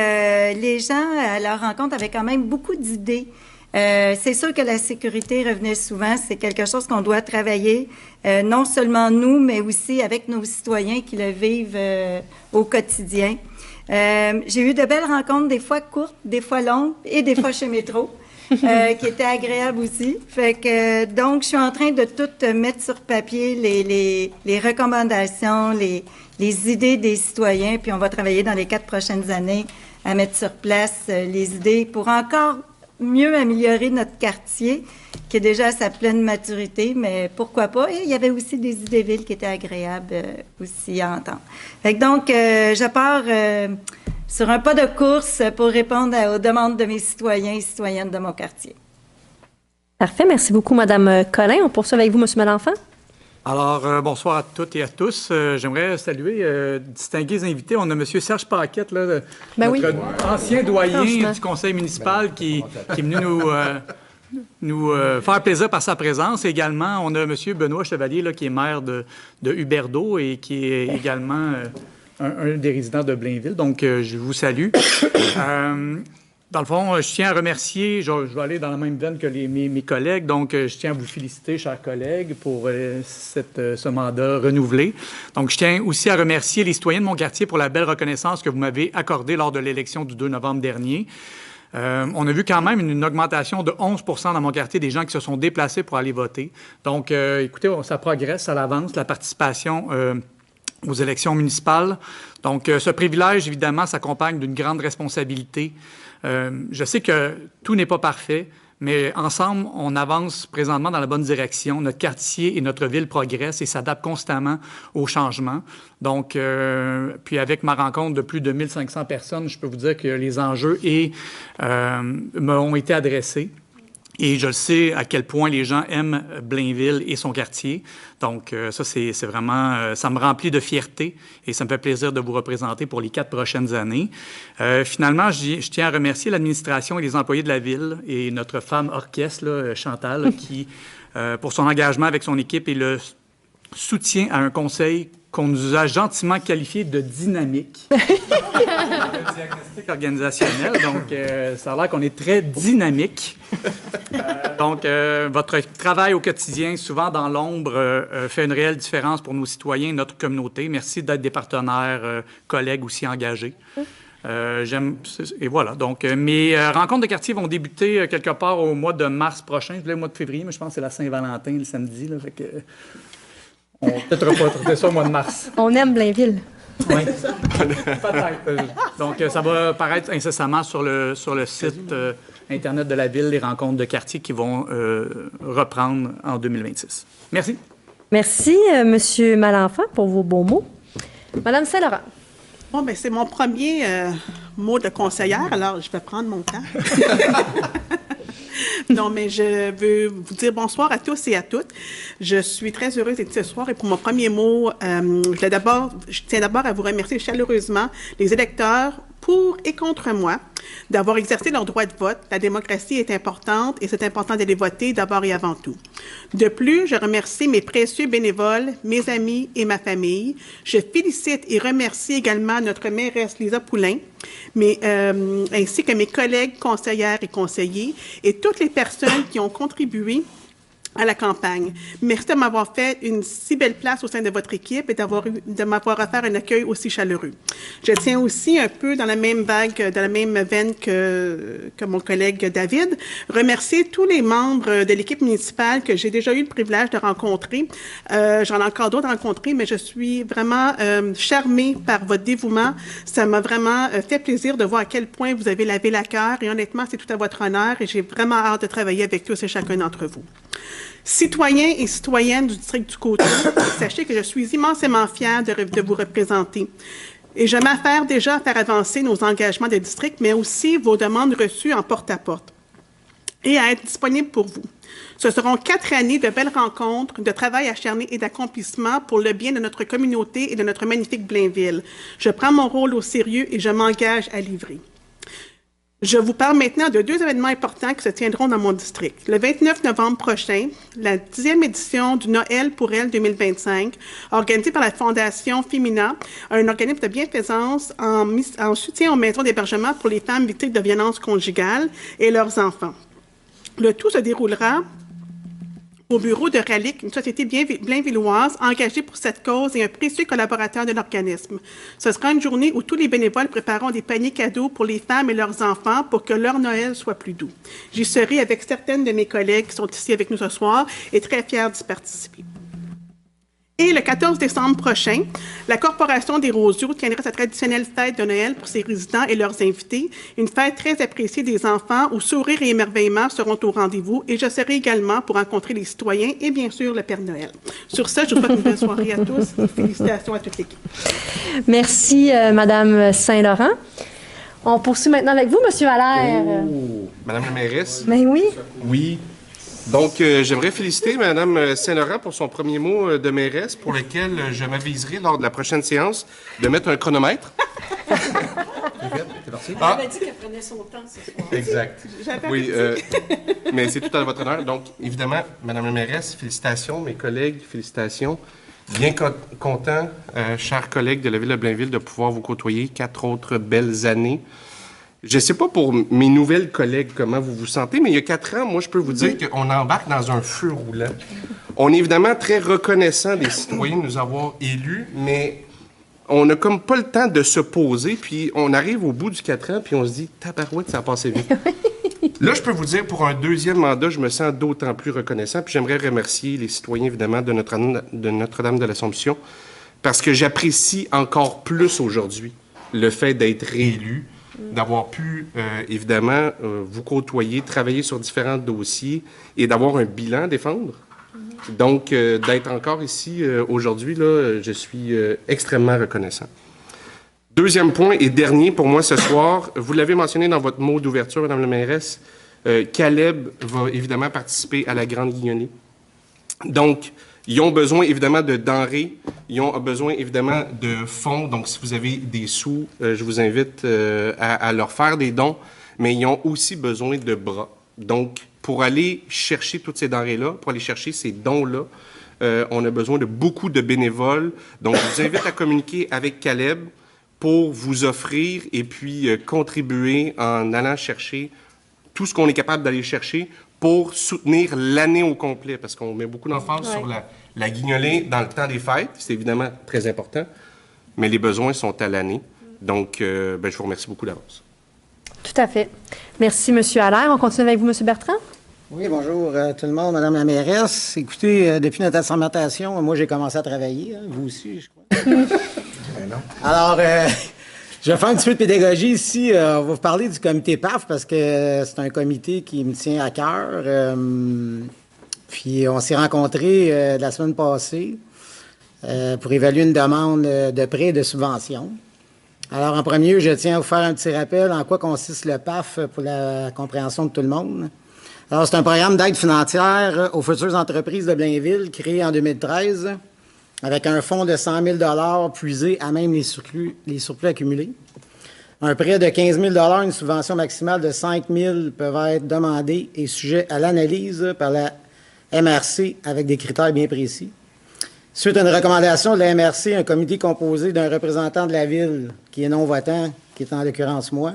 les gens, à leur rencontre, avaient quand même beaucoup d'idées. C'est sûr que la sécurité revenait souvent. C'est quelque chose qu'on doit travailler, non seulement nous, mais aussi avec nos citoyens qui le vivent au quotidien. J'ai eu de belles rencontres, des fois courtes, des fois longues, et des fois chez Métro. Qui était agréable aussi. Fait que, donc, je suis en train de tout mettre sur papier, les recommandations, les idées des citoyens, puis on va travailler dans les 4 prochaines années à mettre sur place les idées pour encore mieux améliorer notre quartier, qui est déjà à sa pleine maturité, mais pourquoi pas. Et il y avait aussi des idées villes qui étaient agréables aussi à entendre. Fait que donc, je pars sur un pas de course pour répondre aux demandes de mes citoyens et citoyennes de mon quartier. Parfait. Merci beaucoup, Mme Collin. On poursuit avec vous, M. Malenfant. Alors, bonsoir à toutes et à tous. J'aimerais saluer distingués invités. On a M. Serge Paquette, là, notre ancien doyen du conseil municipal qui est venu nous faire plaisir par sa présence. Également, on a M. Benoît Chevalier, là, qui est maire de Huberdeau et qui est également un des résidents de Blainville. Donc, je vous salue. Dans le fond, je tiens à remercier, je vais aller dans la même veine que mes collègues, donc je tiens à vous féliciter, chers collègues, pour ce mandat renouvelé. Donc, je tiens aussi à remercier les citoyens de mon quartier pour la belle reconnaissance que vous m'avez accordée lors de l'élection du 2 novembre dernier. On a vu quand même une augmentation de 11 % dans mon quartier des gens qui se sont déplacés pour aller voter. Donc, écoutez, ça progresse, ça avance, la participation aux élections municipales. Donc, ce privilège, évidemment, s'accompagne d'une grande responsabilité. Je sais que tout n'est pas parfait, Mais ensemble, on avance présentement dans la bonne direction. Notre quartier et notre ville progressent et s'adaptent constamment aux changements. Donc, puis avec ma rencontre de plus de 1500 personnes, je peux vous dire que les enjeux m'ont été adressés. Et je le sais à quel point les gens aiment Blainville et son quartier. Donc, ça, c'est vraiment... ça me remplit de fierté et ça me fait plaisir de vous représenter pour les 4 prochaines années. Finalement, je tiens à remercier l'administration et les employés de la Ville et notre femme orchestre, là, Chantal, qui, pour son engagement avec son équipe et le soutien à un conseil qu'on nous a gentiment qualifié de dynamique. Le diagnostic organisationnel. Donc, ça a l'air qu'on est très dynamique. Donc, votre travail au quotidien, souvent dans l'ombre, fait une réelle différence pour nos citoyens et notre communauté. Merci d'être des partenaires, collègues aussi engagés. Et voilà. Donc, mes rencontres de quartier vont débuter quelque part au mois de mars prochain. Je voulais le mois de février, mais je pense que c'est la Saint-Valentin le samedi. Là, fait que, on va peut-être reporter ça au mois de mars. On aime Blainville. Oui. Peut-être. Donc, ça va apparaître incessamment sur le site Internet de la Ville, les rencontres de quartier qui vont reprendre en 2026. Merci. Merci, M. Malenfant, pour vos beaux mots. Madame Saint-Laurent. Bon, bien, c'est mon premier mot de conseillère, alors je vais prendre mon temps. Non, mais je veux vous dire bonsoir à tous et à toutes. Je suis très heureuse d'être ce soir et pour mon premier mot, je tiens d'abord à vous remercier chaleureusement les électeurs pour et contre moi d'avoir exercé leur droit de vote. La démocratie est importante et c'est important d'aller voter d'abord et avant tout. De plus, je remercie mes précieux bénévoles, mes amis et ma famille. Je félicite et remercie également notre mairesse Lisa Poulain, ainsi que mes collègues conseillères et conseillers et toutes les personnes qui ont contribué à la campagne. Merci de m'avoir fait une si belle place au sein de votre équipe et de m'avoir offert un accueil aussi chaleureux. Je tiens aussi un peu dans la même vague, dans la même veine que mon collègue David, remercier tous les membres de l'équipe municipale que j'ai déjà eu le privilège de rencontrer. J'en ai encore d'autres rencontrés, mais je suis vraiment charmée par votre dévouement. Ça m'a vraiment fait plaisir de voir à quel point vous avez lavé la cœur et honnêtement, c'est tout à votre honneur et j'ai vraiment hâte de travailler avec tous et chacun d'entre vous. Citoyens et citoyennes du district du Côté, sachez que je suis immensément fière de vous représenter. Et je m'affaire déjà à faire avancer nos engagements de district, mais aussi vos demandes reçues en porte-à-porte et à être disponible pour vous. Ce seront 4 années de belles rencontres, de travail acharné et d'accomplissement pour le bien de notre communauté et de notre magnifique Blainville. Je prends mon rôle au sérieux et je m'engage à livrer. Je vous parle maintenant de 2 événements importants qui se tiendront dans mon district. Le 29 novembre prochain, la 10e édition du Noël pour elle 2025, organisée par la Fondation Femina, un organisme de bienfaisance en soutien aux maisons d'hébergement pour les femmes victimes de violences conjugales et leurs enfants. Le tout se déroulera au bureau de Ralic, une société blainvilloise engagée pour cette cause et un précieux collaborateur de l'organisme. Ce sera une journée où tous les bénévoles prépareront des paniers cadeaux pour les femmes et leurs enfants pour que leur Noël soit plus doux. J'y serai avec certaines de mes collègues qui sont ici avec nous ce soir et très fière d'y participer. Et le 14 décembre prochain, la Corporation des Roseaux tiendra sa traditionnelle fête de Noël pour ses résidents et leurs invités, une fête très appréciée des enfants où sourire et émerveillement seront au rendez-vous et je serai également pour rencontrer les citoyens et bien sûr le Père Noël. Sur ce, je vous souhaite une belle soirée à tous et félicitations à toute l'équipe. Merci, Madame Saint-Laurent. On poursuit maintenant avec vous, Monsieur Allaire. Oh, Madame la mairesse. Ben oui. Oui. Donc, j'aimerais féliciter Mme Saint-Laurent pour son premier mot de mairesse, pour lequel je m'aviserai lors de la prochaine séance de mettre un chronomètre. Elle avait dit qu'elle prenait son temps ce soir. Exact. Oui, mais c'est tout à votre honneur. Donc, évidemment, Mme la mairesse, félicitations. Mes collègues, félicitations. Bien content, chers collègues de la Ville de Blainville, de pouvoir vous côtoyer 4 autres belles années. Je ne sais pas pour mes nouvelles collègues comment vous vous sentez, mais il y a 4 ans, moi, je peux vous dire qu'on embarque dans un feu roulant. On est évidemment très reconnaissant des citoyens de nous avoir élus, mais on n'a comme pas le temps de se poser, puis on arrive au bout du 4 ans, puis on se dit « tabarouette, ça a passé vite ». Là, je peux vous dire, pour un 2e mandat, je me sens d'autant plus reconnaissant, puis j'aimerais remercier les citoyens, évidemment, de Notre-Dame de l'Assomption, parce que j'apprécie encore plus aujourd'hui le fait d'être réélu. d'avoir pu, évidemment, vous côtoyer, travailler sur différents dossiers et d'avoir un bilan à défendre. Donc, d'être encore ici aujourd'hui, là, je suis extrêmement reconnaissant. Deuxième point et dernier pour moi ce soir, vous l'avez mentionné dans votre mot d'ouverture, Mme la mairesse, Caleb va évidemment participer à la Grande Guignolée. Donc, ils ont besoin évidemment de denrées, ils ont besoin évidemment de fonds. Donc, si vous avez des sous, je vous invite à leur faire des dons, mais ils ont aussi besoin de bras. Donc, pour aller chercher toutes ces denrées-là, pour aller chercher ces dons-là, on a besoin de beaucoup de bénévoles. Donc, je vous invite à communiquer avec Caleb pour vous offrir et puis contribuer en allant chercher tout ce qu'on est capable d'aller chercher pour soutenir l'année au complet, parce qu'on met beaucoup d'emphase sur la guignolée dans le temps des fêtes. C'est évidemment très important, mais les besoins sont à l'année. Donc, je vous remercie beaucoup d'avance. Tout à fait. Merci, M. Allaire. On continue avec vous, M. Bertrand? Oui, bonjour tout le monde, Mme la mairesse. Écoutez, depuis notre assermentation, moi, j'ai commencé à travailler. Hein, vous aussi, je crois. Alors, je vais faire un petit peu de pédagogie ici. On va vous parler du comité PAF parce que c'est un comité qui me tient à cœur. Puis, on s'est rencontrés la semaine passée pour évaluer une demande de prêt et de subvention. Alors, en premier lieu, je tiens à vous faire un petit rappel en quoi consiste le PAF pour la compréhension de tout le monde. Alors, c'est un programme d'aide financière aux futures entreprises de Blainville créé en 2013 avec un fonds de 100 000 puisé à même les surplus accumulés. Un prêt de 15 000 une subvention maximale de 5 000 peuvent être demandés et sujets à l'analyse par la MRC avec des critères bien précis. Suite à une recommandation de la MRC, un comité composé d'un représentant de la Ville, qui est non-votant, qui est en l'occurrence moi,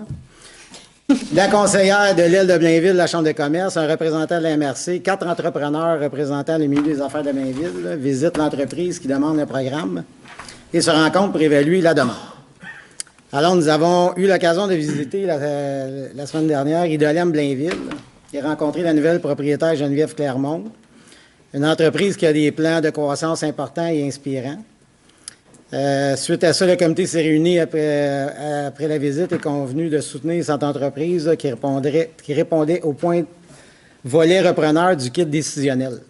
la conseillère de l'île de Blainville, la Chambre de commerce, un représentant de la MRC, 4 entrepreneurs représentant le milieu des affaires de Blainville, visitent l'entreprise qui demande le programme et se rencontrent pour évaluer la demande. Alors, nous avons eu l'occasion de visiter la semaine dernière Idolem Blainville et rencontrer la nouvelle propriétaire Geneviève Clermont, une entreprise qui a des plans de croissance importants et inspirants. Suite à ça, le comité s'est réuni après la visite et convenu de soutenir cette entreprise qui répondait au point volet repreneur du kit décisionnel.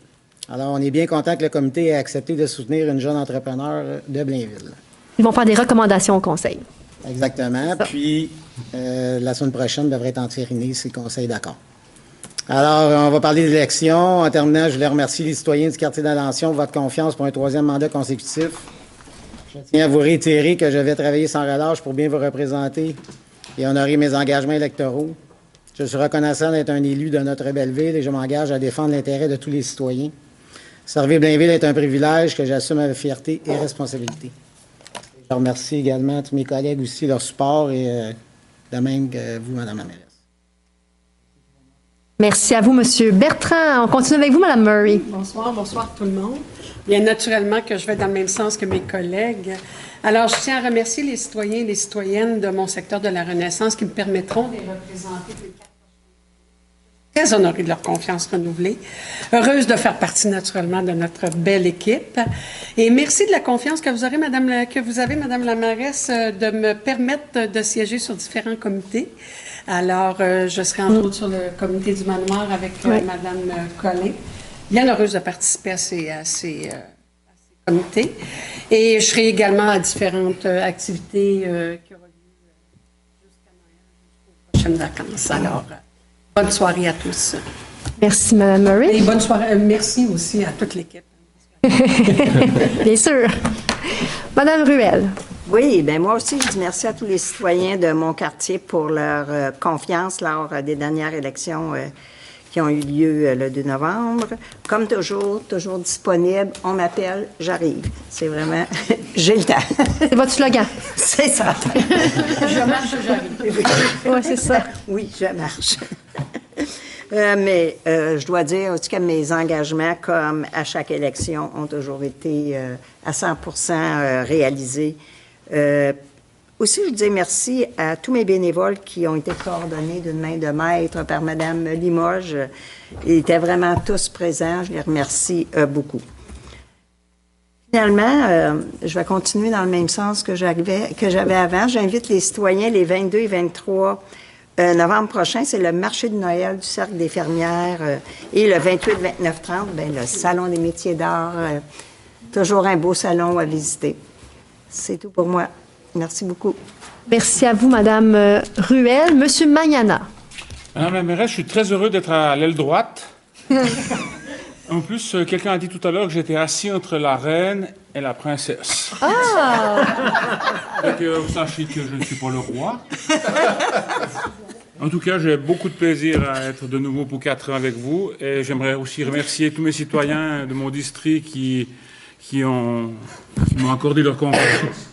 Alors, on est bien content que le comité ait accepté de soutenir une jeune entrepreneur de Blainville. Ils vont faire des recommandations au conseil. Exactement. Puis, la semaine prochaine devrait être entérinée si le conseil est d'accord. Alors, on va parler d'élections. En terminant, je voulais remercier les citoyens du quartier d'Alençon pour votre confiance pour un 3e mandat consécutif. Je tiens à vous réitérer que je vais travailler sans relâche pour bien vous représenter et honorer mes engagements électoraux. Je suis reconnaissant d'être un élu de notre belle ville et je m'engage à défendre l'intérêt de tous les citoyens. Servir Blainville est un privilège que j'assume avec fierté et responsabilité. Je remercie également tous mes collègues aussi, leur support et de même que vous, Mme la mairesse. Merci à vous, M. Bertrand. On continue avec vous, Mme Murray. Bonsoir tout le monde. Bien naturellement que je vais dans le même sens que mes collègues. Alors, je tiens à remercier les citoyens et les citoyennes de mon secteur de la Renaissance qui me permettront de les représenter. Très honorée de leur confiance renouvelée. Heureuse de faire partie naturellement de notre belle équipe. Et merci de la confiance que vous avez, Madame la mairesse, de me permettre de siéger sur différents comités. Alors, je serai entre autres sur le comité du manoir avec Mme Collin. Bien heureuse de participer à ces comités. Et je serai également à différentes activités qui auront lieu jusqu'à Noël, jusqu'aux prochaines vacances. Alors, bonne soirée à tous. Merci, Mme Murray. Et bonne soirée. Merci aussi à toute l'équipe. Bien sûr. Madame Ruel. Oui, bien moi aussi, je dis merci à tous les citoyens de mon quartier pour leur confiance lors des dernières élections qui ont eu lieu le 2 novembre. Comme toujours disponible, on m'appelle, j'arrive. C'est vraiment, j'ai le temps. C'est votre slogan. C'est ça. Je marche, j'arrive. Oui, c'est ça. Oui, je marche. Mais je dois dire aussi que mes engagements, comme à chaque élection, ont toujours été à 100% réalisés. Aussi, je dis merci à tous mes bénévoles qui ont été coordonnés d'une main de maître par Mme Limoges. Ils étaient vraiment tous présents. Je les remercie beaucoup. Finalement, je vais continuer dans le même sens que j'avais avant. J'invite les citoyens les 22 et 23 novembre prochain, c'est le marché de Noël du Cercle des fermières et le 28, 29, 30, le Salon des métiers d'art. Toujours un beau salon à visiter. C'est tout pour moi. Merci beaucoup. Merci à vous, Madame Ruel. Monsieur Magnana. Madame la mairesse, je suis très heureux d'être à l'aile droite. En plus, quelqu'un a dit tout à l'heure que j'étais assis entre la reine et la princesse. Ah! Fait que vous sachiez que je ne suis pas le roi. En tout cas, j'ai beaucoup de plaisir à être de nouveau pour 4 ans avec vous. Et j'aimerais aussi remercier tous mes citoyens de mon district qui m'ont accordé leur confiance.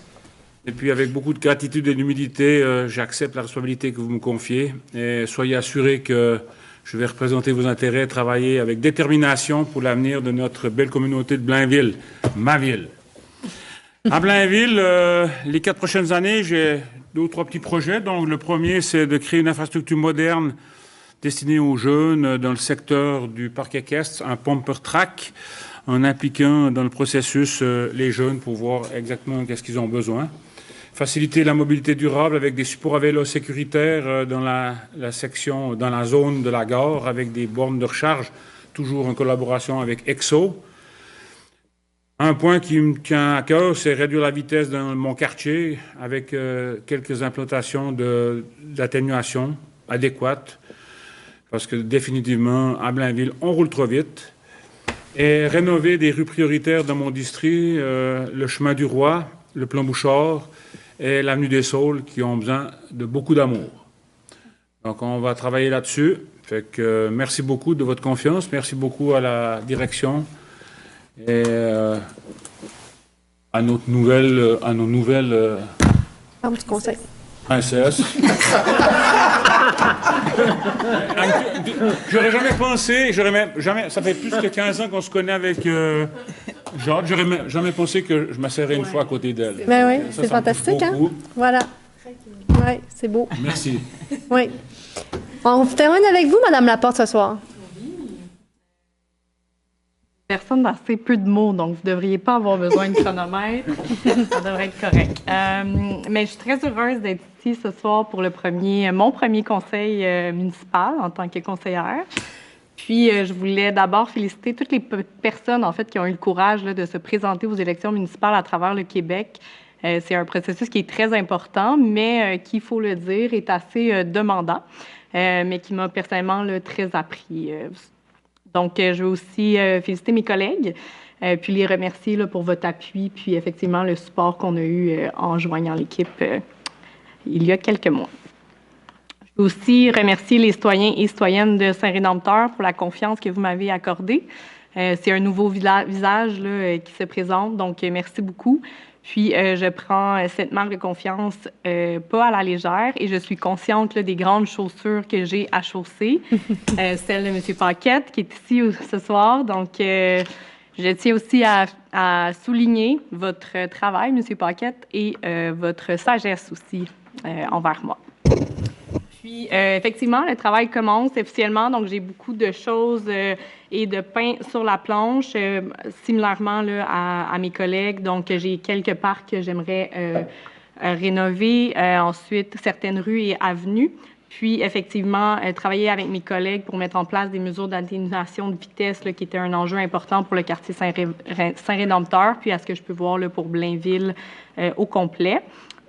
Et puis, avec beaucoup de gratitude et d'humilité, j'accepte la responsabilité que vous me confiez. Et soyez assurés que je vais représenter vos intérêts, travailler avec détermination pour l'avenir de notre belle communauté de Blainville, ma ville. À Blainville, les 4 prochaines années, j'ai 2 ou 3 petits projets. Donc, le premier, c'est de créer une infrastructure moderne destinée aux jeunes dans le secteur du parc équestre, un pumper track, en impliquant dans le processus les jeunes pour voir exactement qu'est-ce qu'ils ont besoin. Faciliter la mobilité durable avec des supports à vélo sécuritaires dans la section, dans la zone de la gare, avec des bornes de recharge, toujours en collaboration avec EXO. Un point qui me tient à cœur, c'est réduire la vitesse dans mon quartier avec quelques implantations d'atténuation adéquates, parce que définitivement, à Blainville, on roule trop vite. Et rénover des rues prioritaires dans mon district, le chemin du Roi, le Plan Bouchard et l'avenue des Saules, qui ont besoin de beaucoup d'amour. Donc, on va travailler là-dessus. Fait que merci beaucoup de votre confiance. Merci beaucoup à la direction et à nos nouvelles du conseil. princesses. J'aurais jamais pensé, ça fait plus que 15 ans qu'on se connaît avec Jade, j'aurais jamais pensé que je m'asserais une fois à côté d'elle. Ben oui, c'est fantastique, hein? Voilà. Oui, c'est beau. Merci. Oui. On termine avec vous, Madame Laporte, ce soir. Personne d'assez peu de mots, donc vous ne devriez pas avoir besoin de chronomètre. Ça devrait être correct. Mais je suis très heureuse d'être ici ce soir pour mon premier conseil municipal en tant que conseillère. Puis, je voulais d'abord féliciter toutes les personnes, en fait, qui ont eu le courage là, de se présenter aux élections municipales à travers le Québec. C'est un processus qui est très important, mais qui, il faut le dire, est assez demandant, mais qui m'a personnellement très appris. Donc, je veux aussi féliciter mes collègues, puis les remercier là, pour votre appui, puis effectivement le support qu'on a eu en joignant l'équipe il y a quelques mois. Je veux aussi remercier les citoyens et citoyennes de Saint-Rédempteur pour la confiance que vous m'avez accordée. C'est un nouveau visage là, qui se présente, donc merci beaucoup. Puis, je prends cette marque de confiance pas à la légère et je suis consciente là, des grandes chaussures que j'ai à chausser. Celle de M. Paquette qui est ici ce soir. Donc, je tiens aussi à souligner votre travail, M. Paquette, et votre sagesse aussi envers moi. Puis, effectivement, le travail commence officiellement, donc j'ai beaucoup de choses et de pain sur la planche, similairement là, à mes collègues. Donc, j'ai quelques parcs que j'aimerais rénover, ensuite certaines rues et avenues. Puis, effectivement, travailler avec mes collègues pour mettre en place des mesures d'atténuation de vitesse, là, qui était un enjeu important pour le quartier Saint-Rédempteur, puis à ce que je peux voir là, pour Blainville au complet.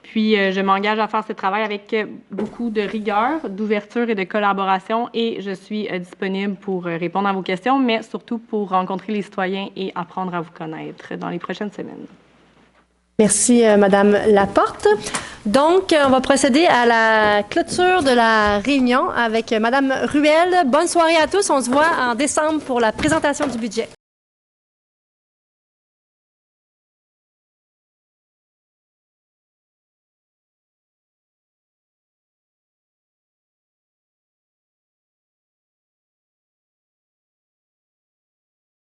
Puis, je m'engage à faire ce travail avec beaucoup de rigueur, d'ouverture et de collaboration et je suis disponible pour répondre à vos questions, mais surtout pour rencontrer les citoyens et apprendre à vous connaître dans les prochaines semaines. Merci, Madame Laporte. Donc, on va procéder à la clôture de la réunion avec Madame Ruel. Bonne soirée à tous. On se voit en décembre pour la présentation du budget.